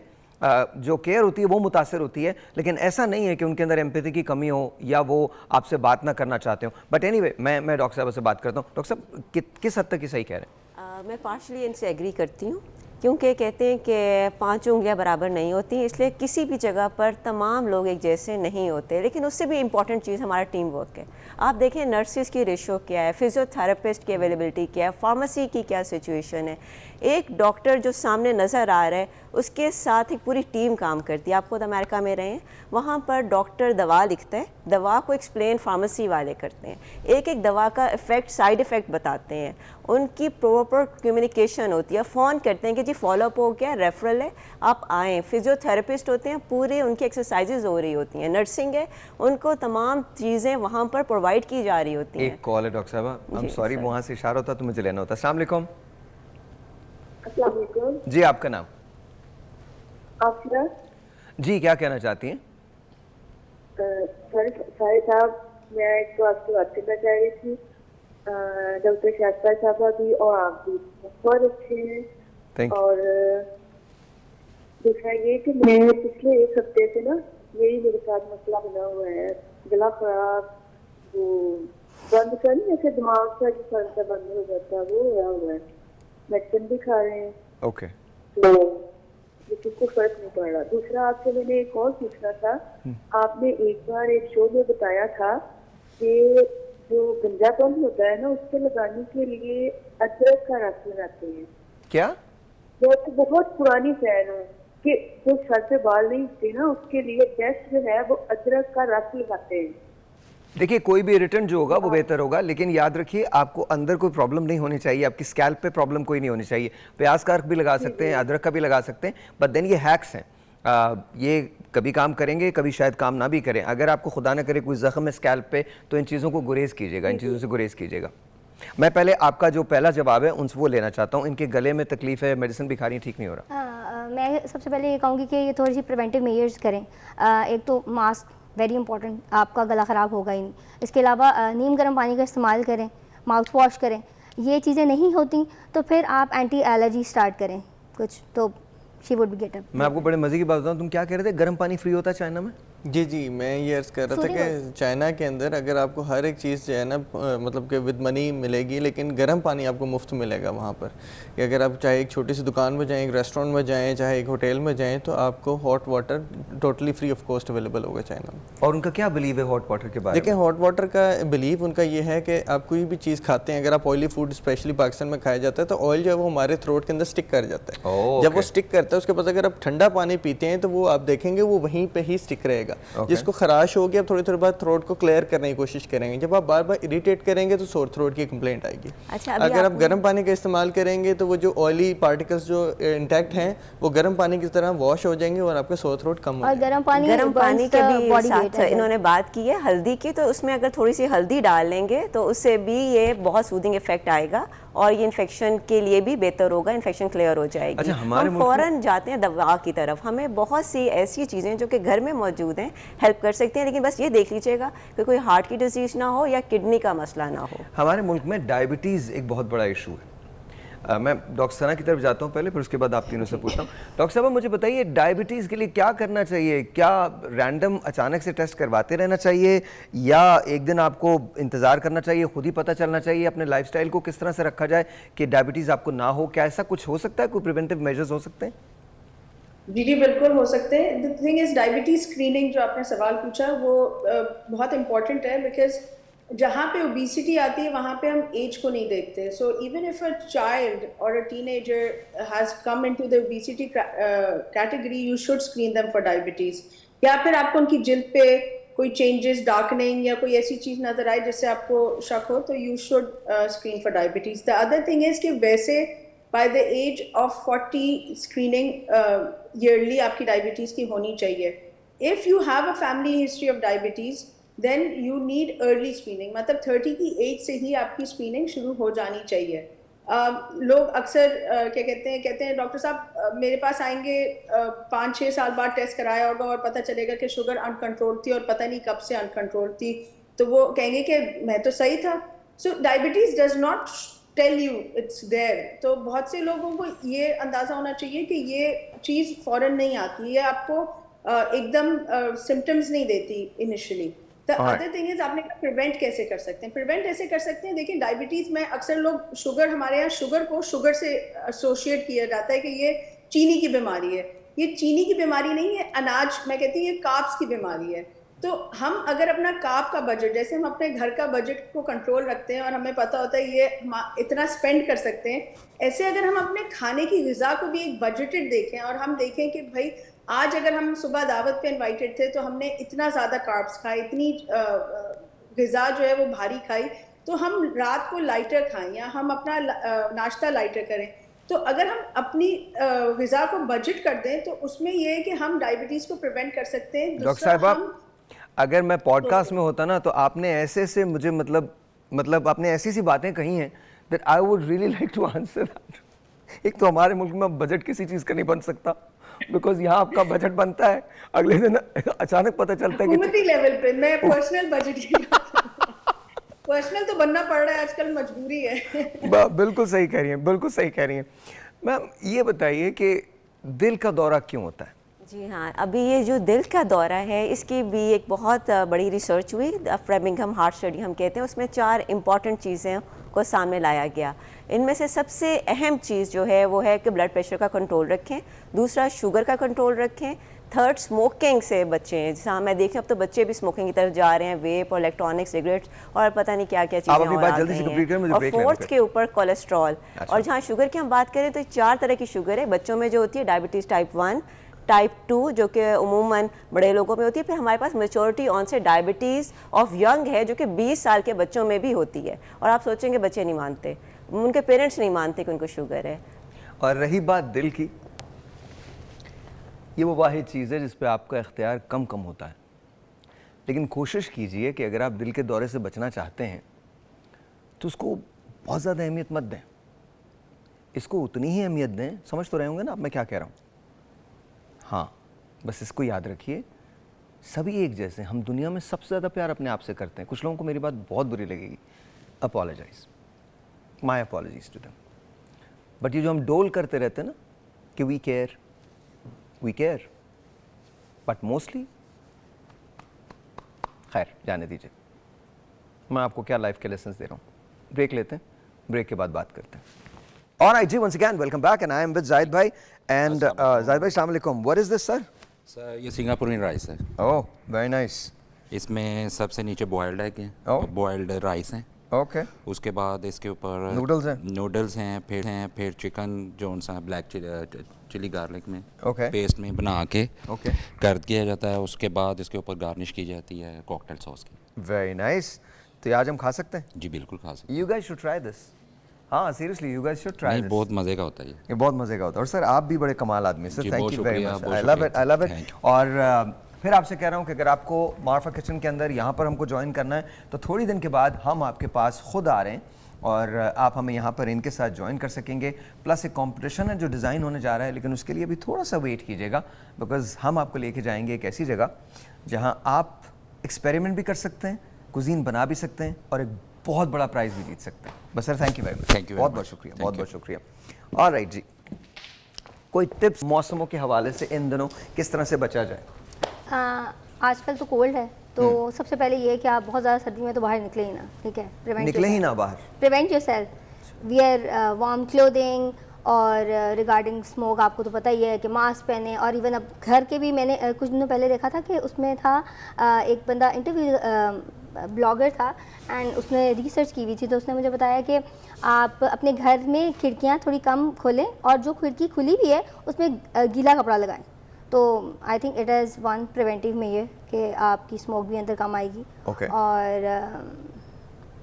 जो केयर होती है वो मुतासर होती है, लेकिन ऐसा नहीं है कि उनके अंदर एम्पैथी की कमी हो या वो आपसे बात ना करना चाहते हो। बट एनीवे, मैं डॉक्टर साहब से बात करता हूँ। डॉक्टर साहब किस हद तक सही कह रहे हैं? मैं पार्शली इनसे एग्री करती हूँ, क्योंकि कहते हैं कि 5 उंगलियां बराबर नहीं होती, इसलिए किसी भी जगह पर तमाम लोग एक जैसे नहीं होते। लेकिन उससे भी इम्पॉर्टेंट चीज़ हमारा टीम वर्क है। आप देखें नर्सिस की रेशो क्या है, फिजियोथेरेपिस्ट की अवेलेबिलिटी क्या है, फार्मेसी की क्या सिचुएशन है। एक डॉक्टर जो सामने नज़र आ रहा है उसके साथ एक पूरी टीम काम करती है। आप खुद अमेरिका में रहे हैं, वहाँ पर डॉक्टर दवा लिखता है, दवा को एक्सप्लेन फार्मेसी वाले करते हैं, एक एक दवा का इफ़ेक्ट, साइड इफ़ेक्ट बताते हैं, उनकी प्रॉपर कम्युनिकेशन होती है, फ़ोन करते हैं कि जी फॉलोअप हो गया, रेफरल है, आप आएँ। फिजियोथेरेपिस्ट होते हैं, पूरे उनकी एक्सरसाइजेज हो रही होती हैं। नर्सिंग है, उनको तमाम चीज़ें वहाँ पर प्रोवाइड की जा रही होती हैं। एक कॉल है डॉक्टर साहब, आई एम सॉरी, वहाँ से इशारा होता तो मुझे लेना होता। अस्सलाम वालेकुम। अस्सलाम वालेकुम जी, आपका नाम? आफरा जी, क्या कहना चाहती हैं? साहिब साहब, मैं तो आपसे बात करना चाह रही थी। डॉक्टर शास्त्रा साहब भी और आप भी बहुत अच्छे हैं। और दूसरा ये कि मैं पिछले 1 हफ्ते से ना, यही मेरे साथ मसला बना हुआ है, गला खराब, वो बंद कर नहीं, ऐसे दिमाग का जो फंसा बंद हो जाता है वो हुआ है। मेडिसिन भी खा रहे हैं, ओके, तो लेकिन कोई फर्क नहीं पड़ रहा। दूसरा, आपसे मैंने एक और पूछना था। आपने एक बार एक शो में बताया था कि जो गंजापन होता है ना, उससे लगाने के लिए अदरक का रस लगाते हैं। क्या? वो तो बहुत पुरानी फैन हूँ कि जो सर पे बाल नहीं उठते ना, उसके लिए बेस्ट जो है वो अदरक का रस लगाते हैं। देखिए, कोई भी रिटर्न जो होगा वो बेहतर होगा, लेकिन याद रखिए आपको अंदर कोई प्रॉब्लम नहीं होनी चाहिए, आपकी स्कैल्प पे प्रॉब्लम कोई नहीं होनी चाहिए। प्याज का अर्क भी लगा सकते हैं, अदरक का भी लगा सकते हैं, बट देन ये हैक्स हैं, ये कभी काम करेंगे, कभी शायद काम ना भी करें। अगर आपको खुदा ना करे कोई जख्म है स्कैल्प पे, तो इन चीज़ों को गुरेज कीजिएगा, इन चीज़ों से गुरेज कीजिएगा। मैं पहले आपका जो पहला जवाब है उनसे वो लेना चाहता हूँ। इनके गले में तकलीफ है, मेडिसिन भी खा रही है, ठीक नहीं हो रहा। मैं सबसे पहले ये कहूँगी कि ये थोड़ी सी प्रिवेंटिव मेजर्स करें। एक तो मास्क वेरी इंपॉर्टेंट, आपका गला ख़राब होगा ही नहीं। इसके अलावा नीम गर्म पानी का इस्तेमाल करें, माउथ वॉश करें। ये चीज़ें नहीं होती तो फिर आप एंटी एलर्जी स्टार्ट करें कुछ, तो she would be get up. मैं आपको बड़े मज़े की बात बताऊँ, तुम क्या कह रहे थे, गर्म पानी फ्री होता है चाइना में? जी मैं ये अर्ज़ कर रहा था कि चाइना के अंदर अगर आपको हर एक चीज़ जो है ना मतलब कि विद मनी मिलेगी, लेकिन गर्म पानी आपको मुफ्त मिलेगा वहाँ पर। कि अगर आप चाहे एक छोटी सी दुकान में जाएं, एक रेस्टोरेंट में जाएं, चाहे एक होटल में जाएं, तो आपको hot water totally free of cost available होगा चाइना में। और उनका क्या बिलीव है हॉट वाटर के बारे में? देखिए हॉट वाटर का बिलीव उनका ये है कि आप कोई भी चीज़ खाते हैं, अगर आप ऑयली फूड स्पेशली पाकिस्तान में खाया जाता है तो ऑयल जो है वो हमारे थ्रोट के अंदर स्टिक कर जाता है। जब वो स्टिक करता है उसके बाद अगर आप ठंडा पानी पीते हैं तो वो आप देखेंगे वो वहीं पे ही स्टिक रहेगा। जिसको खराश होगी आप थोड़ी बाद थ्रोट को क्लियर करने की कोशिश करेंगे। जब आप बार बार इरिटेट करेंगे तो सोर थ्रोट की कंप्लेंट आएगी। अच्छा, अगर आप गर्म पानी का इस्तेमाल करेंगे तो वो जो ऑयली पार्टिकल्स जो इंटैक्ट हैं वो गर्म पानी की तरह वॉश हो जाएंगे और आपका सोर थ्रोट कम हो जाएगा। गर्म पानी के भी साथ इन्होंने बात की है हल्दी की, तो उसमें अगर थोड़ी सी हल्दी डाल लेंगे तो उससे भी ये बहुत सूदिंग इफेक्ट आएगा और ये इन्फेक्शन के लिए भी बेहतर होगा, इन्फेक्शन क्लियर हो जाएगी। अच्छा, हम फ़ौरन जाते हैं दवा की तरफ। हमें बहुत सी ऐसी चीज़ें जो कि घर में मौजूद हैं हेल्प कर सकती हैं, लेकिन बस ये देख लीजिएगा कि कोई हार्ट की डिजीज़ ना हो या किडनी का मसला ना हो। हमारे मुल्क में डायबिटीज़ एक बहुत बड़ा इशू है। मैं डॉक्टर सना की तरफ जाता हूँ पहले, फिर उसके बाद आप तीनों से पूछता हूँ। डॉक्टर साहब मुझे बताइए डायबिटीज़ के लिए क्या करना चाहिए? क्या रैंडम अचानक से टेस्ट करवाते रहना चाहिए या एक दिन आपको इंतज़ार करना चाहिए, खुद ही पता चलना चाहिए? अपने लाइफस्टाइल को किस तरह से रखा जाए कि डायबिटीज़ आपको ना हो? क्या ऐसा कुछ हो सकता है? कोई प्रिवेंटिव मेजर्स हो सकते हैं? जी बिल्कुल हो सकते हैं। The thing is diabetes screening जो आपने सवाल पूछा वो बहुत इंपॉर्टेंट है, बिकॉज जहाँ पे ओबेसिटी आती है वहाँ पे हम एज को नहीं देखते। So even if a child or a teenager has come into the obesity category, you should screen them for diabetes. या फिर आपको उनकी जिल्द पे कोई चेंजेस, डार्कनिंग या कोई ऐसी चीज़ नज़र आए जिससे आपको शक हो तो you should screen for diabetes. The other thing is कि वैसे by the age of 40 screening yearly आपकी डायबिटीज़ की होनी चाहिए। If you have a family history of diabetes then you need early screening, मतलब 30 की एज से ही आपकी स्क्रीनिंग शुरू हो जानी चाहिए। लोग अक्सर क्या कहते हैं डॉक्टर साहब मेरे पास आएंगे 5-6 साल बाद टेस्ट कराया होगा और पता चलेगा कि शुगर अनकंट्रोल थी और पता नहीं कब से अनकंट्रोल थी, तो वो कहेंगे कि मैं तो सही था। So diabetes does not tell you it's there. तो बहुत से लोगों को ये अंदाज़ा होना चाहिए कि ये चीज़ फ़ौरन नहीं आती, ये आपको एकदम सिम्टम्स नहीं देती initially. The other thing is आपने प्रिवेंट कैसे कर सकते हैं? प्रिवेंट ऐसे कर सकते हैं, देखिए डायबिटीज़ में अक्सर लोग शुगर, हमारे यहाँ शुगर को शुगर से एसोशिएट किया जाता है कि ये चीनी की बीमारी है। ये चीनी की बीमारी नहीं है, अनाज, मैं कहती हूँ ये कार्ब्स की बीमारी है। तो हम अगर अपना कार्ब का बजट, जैसे हम अपने घर का बजट को कंट्रोल रखते हैं और हमें पता होता है ये हम इतना स्पेंड कर सकते हैं, ऐसे अगर हम अपने खाने की ग़िज़ा को भी एक बजटेड देखें और हम देखें कि भाई आज अगर हम सुबह दावत पे इनवाइटेड थे तो हमने इतना ज़्यादा कार्ब्स खाए, इतनी ग़िज़ा जो है वो भारी खाई, तो हम रात को लाइटर खाएं या हम अपना नाश्ता लाइटर करें। तो अगर हम अपनी ग़िज़ा को बजट कर दें तो उसमें यह है कि हम डायबिटीज़ को प्रिवेंट कर सकते हैं। डॉक्टर साहब अगर मैं पॉडकास्ट में होता ना तो आपने ऐसे से मुझे मतलब आपने ऐसी सी बातें कही हैं that I would really like to answer that. एक तो हमारे मुल्क में बजट किसी चीज़ का नहीं बन सकता बिकॉज यहाँ आपका बजट बनता है, अगले दिन अचानक पता चलता है कि हुकूमती लेवल पे मैं पर्सनल बजट पर्सनल तो बनना पड़ रहा है आजकल, मजबूरी है। बिल्कुल सही कह रही हैं, बिल्कुल सही कह रही हैं। मैम ये बताइए कि दिल का दौरा क्यों होता है? जी हाँ, अभी ये जो दिल का दौरा है इसकी भी एक बहुत बड़ी रिसर्च हुई, फ्रेमिंघम हार्ट स्टडी हम कहते हैं, उसमें 4 इम्पॉर्टेंट चीज़ें को सामने लाया गया। इनमें से सबसे अहम चीज़ जो है वो है कि ब्लड प्रेशर का कंट्रोल रखें, दूसरा शुगर का कंट्रोल रखें, थर्ड स्मोकिंग से बचें। जैसा मैं देखें अब तो बच्चे भी स्मोकिंग की तरफ जा रहे हैं, वेप और इलेक्ट्रॉनिक सिगरेट्स और पता नहीं क्या क्या चीज़ें और आ गई हैं। और फोर्थ के ऊपर कोलेस्ट्रॉल। और जहाँ शुगर की हम बात करें तो 4 तरह की शुगर है। बच्चों में जो होती है डायबिटीज़ टाइप 1, टाइप 2 जो कि उमूमन बड़े लोगों में होती है, फिर हमारे पास मेच्योरिटी ऑन से डायबिटीज़ ऑफ यंग है जो कि 20 साल के बच्चों में भी होती है। और आप सोचेंगे बच्चे नहीं मानते, उनके पेरेंट्स नहीं मानते कि उनको शुगर है। और रही बात दिल की, ये वो वाहिद चीज़ है जिस पे आपका इख्तियार कम होता है, लेकिन कोशिश कीजिए कि अगर आप दिल के दौरे से बचना चाहते हैं तो उसको बहुत ज़्यादा अहमियत मत दें, इसको उतनी ही अहमियत दें। समझ तो रहे होंगे ना आप मैं क्या कह रहा हूँ? हाँ, बस इसको याद रखिए सभी एक जैसे हैं। हम दुनिया में सबसे ज़्यादा प्यार अपने आप से करते हैं। कुछ लोगों को मेरी बात बहुत बुरी लगेगी, apologize, my apologies to them. But ये जो हम डोल करते रहते हैं ना कि वी केयर, बट मोस्टली खैर जाने दीजिए, मैं आपको क्या लाइफ के लेसन्स दे रहा हूँ। ब्रेक लेते हैं, ब्रेक के बाद बात करते हैं। ऑलराइट जी, once again welcome back and I am with Zahid भाई एंड जाहिद भाई अस्सलाम वालेकुम। What is this sir? Sir ये सिंगापुरियन राइस है। Oh very nice. इसमें सबसे नीचे बॉयल्ड एग है, बॉयल्ड राइस है। ओके। उसके बाद इसके ऊपर नूडल्स हैं, फिर चिकन जो सा ब्लैक चिली गार्लिक में Okay. पेस्ट में बना के Okay. कर दिया जाता है। उसके बाद इसके ऊपर गार्निश की जाती है कॉकटेल सॉस की। Very nice. तो ये आज हम खा सकते हैं? जी बिल्कुल खा सकते हैं। You guys should try this. हाँ seriously, you guys should try this. बहुत मज़े का होता है ये बहुत मज़े का होता है। और सर आप भी बड़े कमाल आदमी sir, thank you very much, I love it. और फिर आपसे कह रहा हूँ कि अगर आपको मार्फा किचन के अंदर यहाँ पर हमको ज्वाइन करना है तो थोड़ी दिन के बाद हम आपके पास खुद आ रहे हैं और आप हमें यहाँ पर इनके साथ ज्वाइन कर सकेंगे। प्लस एक कंपटीशन है जो डिज़ाइन होने जा रहा है, लेकिन उसके लिए भी थोड़ा सा वेट कीजिएगा, बिकॉज हम आपको लेके जाएंगे एक ऐसी जगह जहाँ आप एक्सपेरिमेंट भी कर सकते हैं, कुजीन बना भी सकते हैं और एक बहुत बड़ा प्राइज़ भी जीत सकते हैं। बस sir thank you very much, thank you, बहुत बहुत शुक्रिया, बहुत बहुत शुक्रिया। ऑलराइट जी, कोई टिप्स मौसमों के हवाले से इन दिनों किस तरह से बचा जाए? आजकल तो कोल्ड है, तो सबसे पहले ये है कि आप बहुत ज़्यादा सर्दी में तो बाहर निकले ही ना, ठीक है? निकले ही ना बाहर। Prevent yourself, wear warm clothing. और रिगार्डिंग स्मोक आपको तो पता ही है कि मास्क पहने। और इवन अब घर के भी मैंने कुछ दिनों पहले देखा था कि उसमें था एक बंदा इंटरव्यू ब्लॉगर था एंड उसने रिसर्च की हुई थी, तो उसने मुझे बताया कि आप अपने घर में खिड़कियाँ थोड़ी कम खोलें और जो खिड़की खुली भी है उसमें गीला कपड़ा लगाएं। तो I think it is one preventive measure कि आपकी स्मोक भी अंदर कम आएगी। और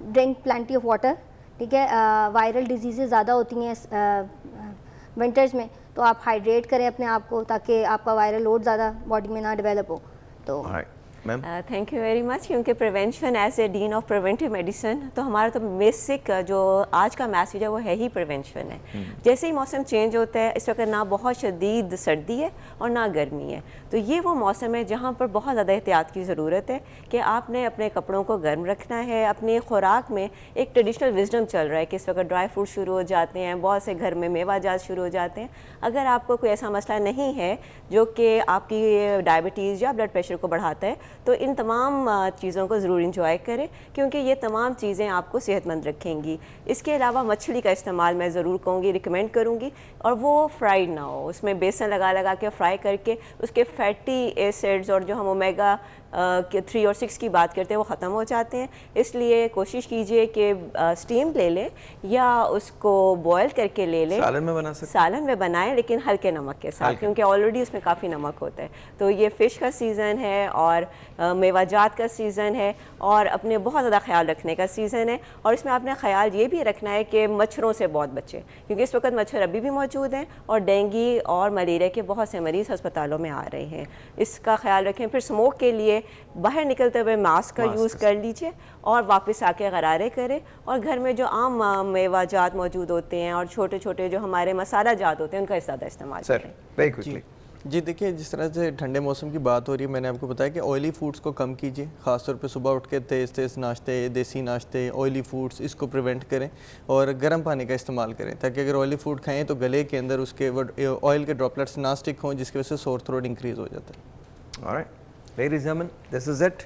ड्रिंक प्लेंटी ऑफ वाटर, ठीक है? वायरल डिजीज़ेज़ ज़्यादा होती हैं विंटर्स में, तो आप हाइड्रेट करें अपने आप को ताकि आपका वायरल लोड ज़्यादा बॉडी में ना डेवलप हो। तो थैंक यू वेरी मच। क्योंकि prevention as a dean of preventive medicine, तो हमारा तो बेसिक जो आज का मैसेज है वो है ही प्रिवेंशन है। जैसे ही मौसम चेंज होता है, इस वक्त ना बहुत शदीद सर्दी है और ना गर्मी है, तो ये वो मौसम है जहाँ पर बहुत ज़्यादा एहतियात की ज़रूरत है कि आपने अपने कपड़ों को गर्म रखना है। अपनी खुराक में एक ट्रेडिशनल विजडम चल रहा है कि इस वक्त ड्राई फ्रूट शुरू हो जाते हैं, बहुत से घर में मेवा जात शुरू हो जाते हैं। अगर आपको कोई ऐसा मसला नहीं है जो कि आपकी डायबिटीज़ या ब्लड प्रेशर को बढ़ाता है, तो इन तमाम चीज़ों को ज़रूर इंजॉय करें, क्योंकि ये तमाम चीज़ें आपको सेहतमंद रखेंगी। इसके अलावा मछली का इस्तेमाल मैं ज़रूर कहूँगी, रिकमेंड करूँगी, और वो फ्राइड ना हो। उसमें बेसन लगा के फ्राई करके उसके फैटी एसिड्स और जो हम ओमेगा 3 और 6 की बात करते हैं वो ख़त्म हो जाते हैं। इसलिए कोशिश कीजिए कि स्टीम ले लें या उसको बॉयल करके ले लें। सालन में बना सकते हैं? सालन में बनाएं, लेकिन हल्के नमक के साथ, क्योंकि ऑलरेडी उसमें काफ़ी नमक होता है। तो ये फ़िश का सीज़न है और मेवाजात का सीज़न है और अपने बहुत ज़्यादा ख्याल रखने का सीज़न है। और इसमें आपने ख्याल ये भी रखना है कि मच्छरों से बहुत बचें, क्योंकि इस वक्त मच्छर अभी भी मौजूद हैं और डेंगू और मलेरिया के बहुत से मरीज़ अस्पतालों में आ रहे हैं। इसका ख्याल रखें। फिर स्मोक के लिए बाहर निकलते हुए मास्क का यूज़ कर लीजिए और वापस आके गरारे करें। और घर में जो आम मेवा जात मौजूद होते हैं और छोटे छोटे जो हमारे मसाला जात होते हैं, उनका ज़्यादा इस्तेमाल करें। जी देखिए, जिस तरह से ठंडे मौसम की बात हो रही है, मैंने आपको बताया कि ऑयली फूड्स को कम कीजिए। ख़ासतौर पे सुबह उठ के तेज़ नाश्ते, देसी नाश्ते, ऑयली फूड्स, इसको प्रिवेंट करें और गर्म पानी का इस्तेमाल करें, ताकि अगर ऑयली फूड खाएं तो गले के अंदर उसके ऑयल के ड्रॉपलेट्स ना स्टिक हों, जिसकी वजह से सोर थ्रोट इंक्रीज़ हो जाता है। Alright ladies and gentleman, this is it.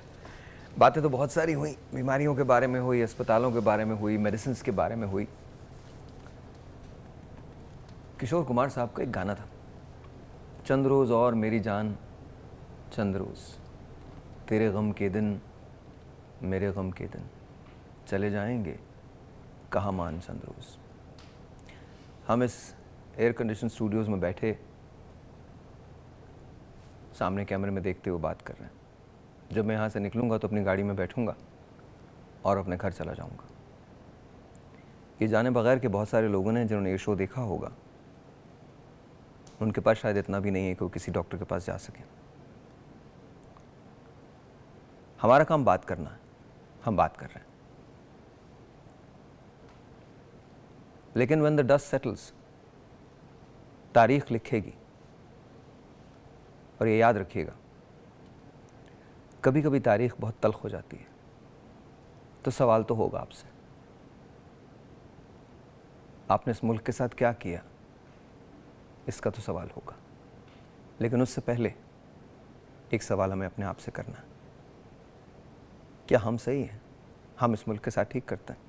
बातें तो बहुत सारी हुई, बीमारियों के बारे में हुई, अस्पतालों के बारे में हुई, मेडिसिन के बारे में हुई। किशोर कुमार साहब का एक गाना था, चंद रोज़ और मेरी जान, चंद रोज़, तेरे गम के दिन मेरे गम के दिन, चले जाएंगे कहाँ मान चंद रोज़। हम इस एयर कंडीशन स्टूडियोज़ में बैठे सामने कैमरे में देखते हुए बात कर रहे हैं। जब मैं यहाँ से निकलूँगा तो अपनी गाड़ी में बैठूँगा और अपने घर चला जाऊँगा। ये जाने बगैर के बहुत सारे लोगों ने जिन्होंने ये शो देखा होगा, उनके पास शायद इतना भी नहीं है कि वो किसी डॉक्टर के पास जा सके। हमारा काम बात करना है, हम बात कर रहे हैं। लेकिन व्हेन द डस्ट सेटल्स, तारीख लिखेगी। और ये याद रखिएगा, कभी कभी तारीख बहुत तल्ख हो जाती है, तो सवाल तो होगा आपसे, आपने इस मुल्क के साथ क्या किया, इसका तो सवाल होगा। लेकिन उससे पहले एक सवाल हमें अपने आप से करना है, क्या हम सही हैं, हम इस मुल्क के साथ ठीक करते हैं?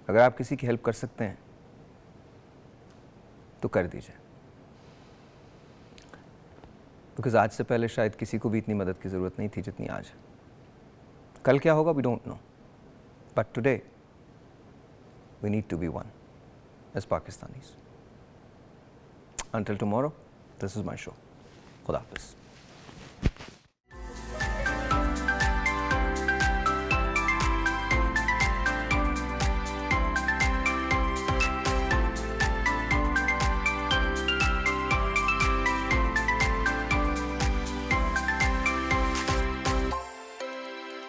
अगर आप किसी की हेल्प कर सकते हैं तो कर दीजिए, बिकॉज आज से पहले शायद किसी को भी इतनी मदद की ज़रूरत नहीं थी जितनी आज है। कल क्या होगा we don't know, but today we need to be one as Pakistanis. Until tomorrow, this is my show. Khuda Hafiz.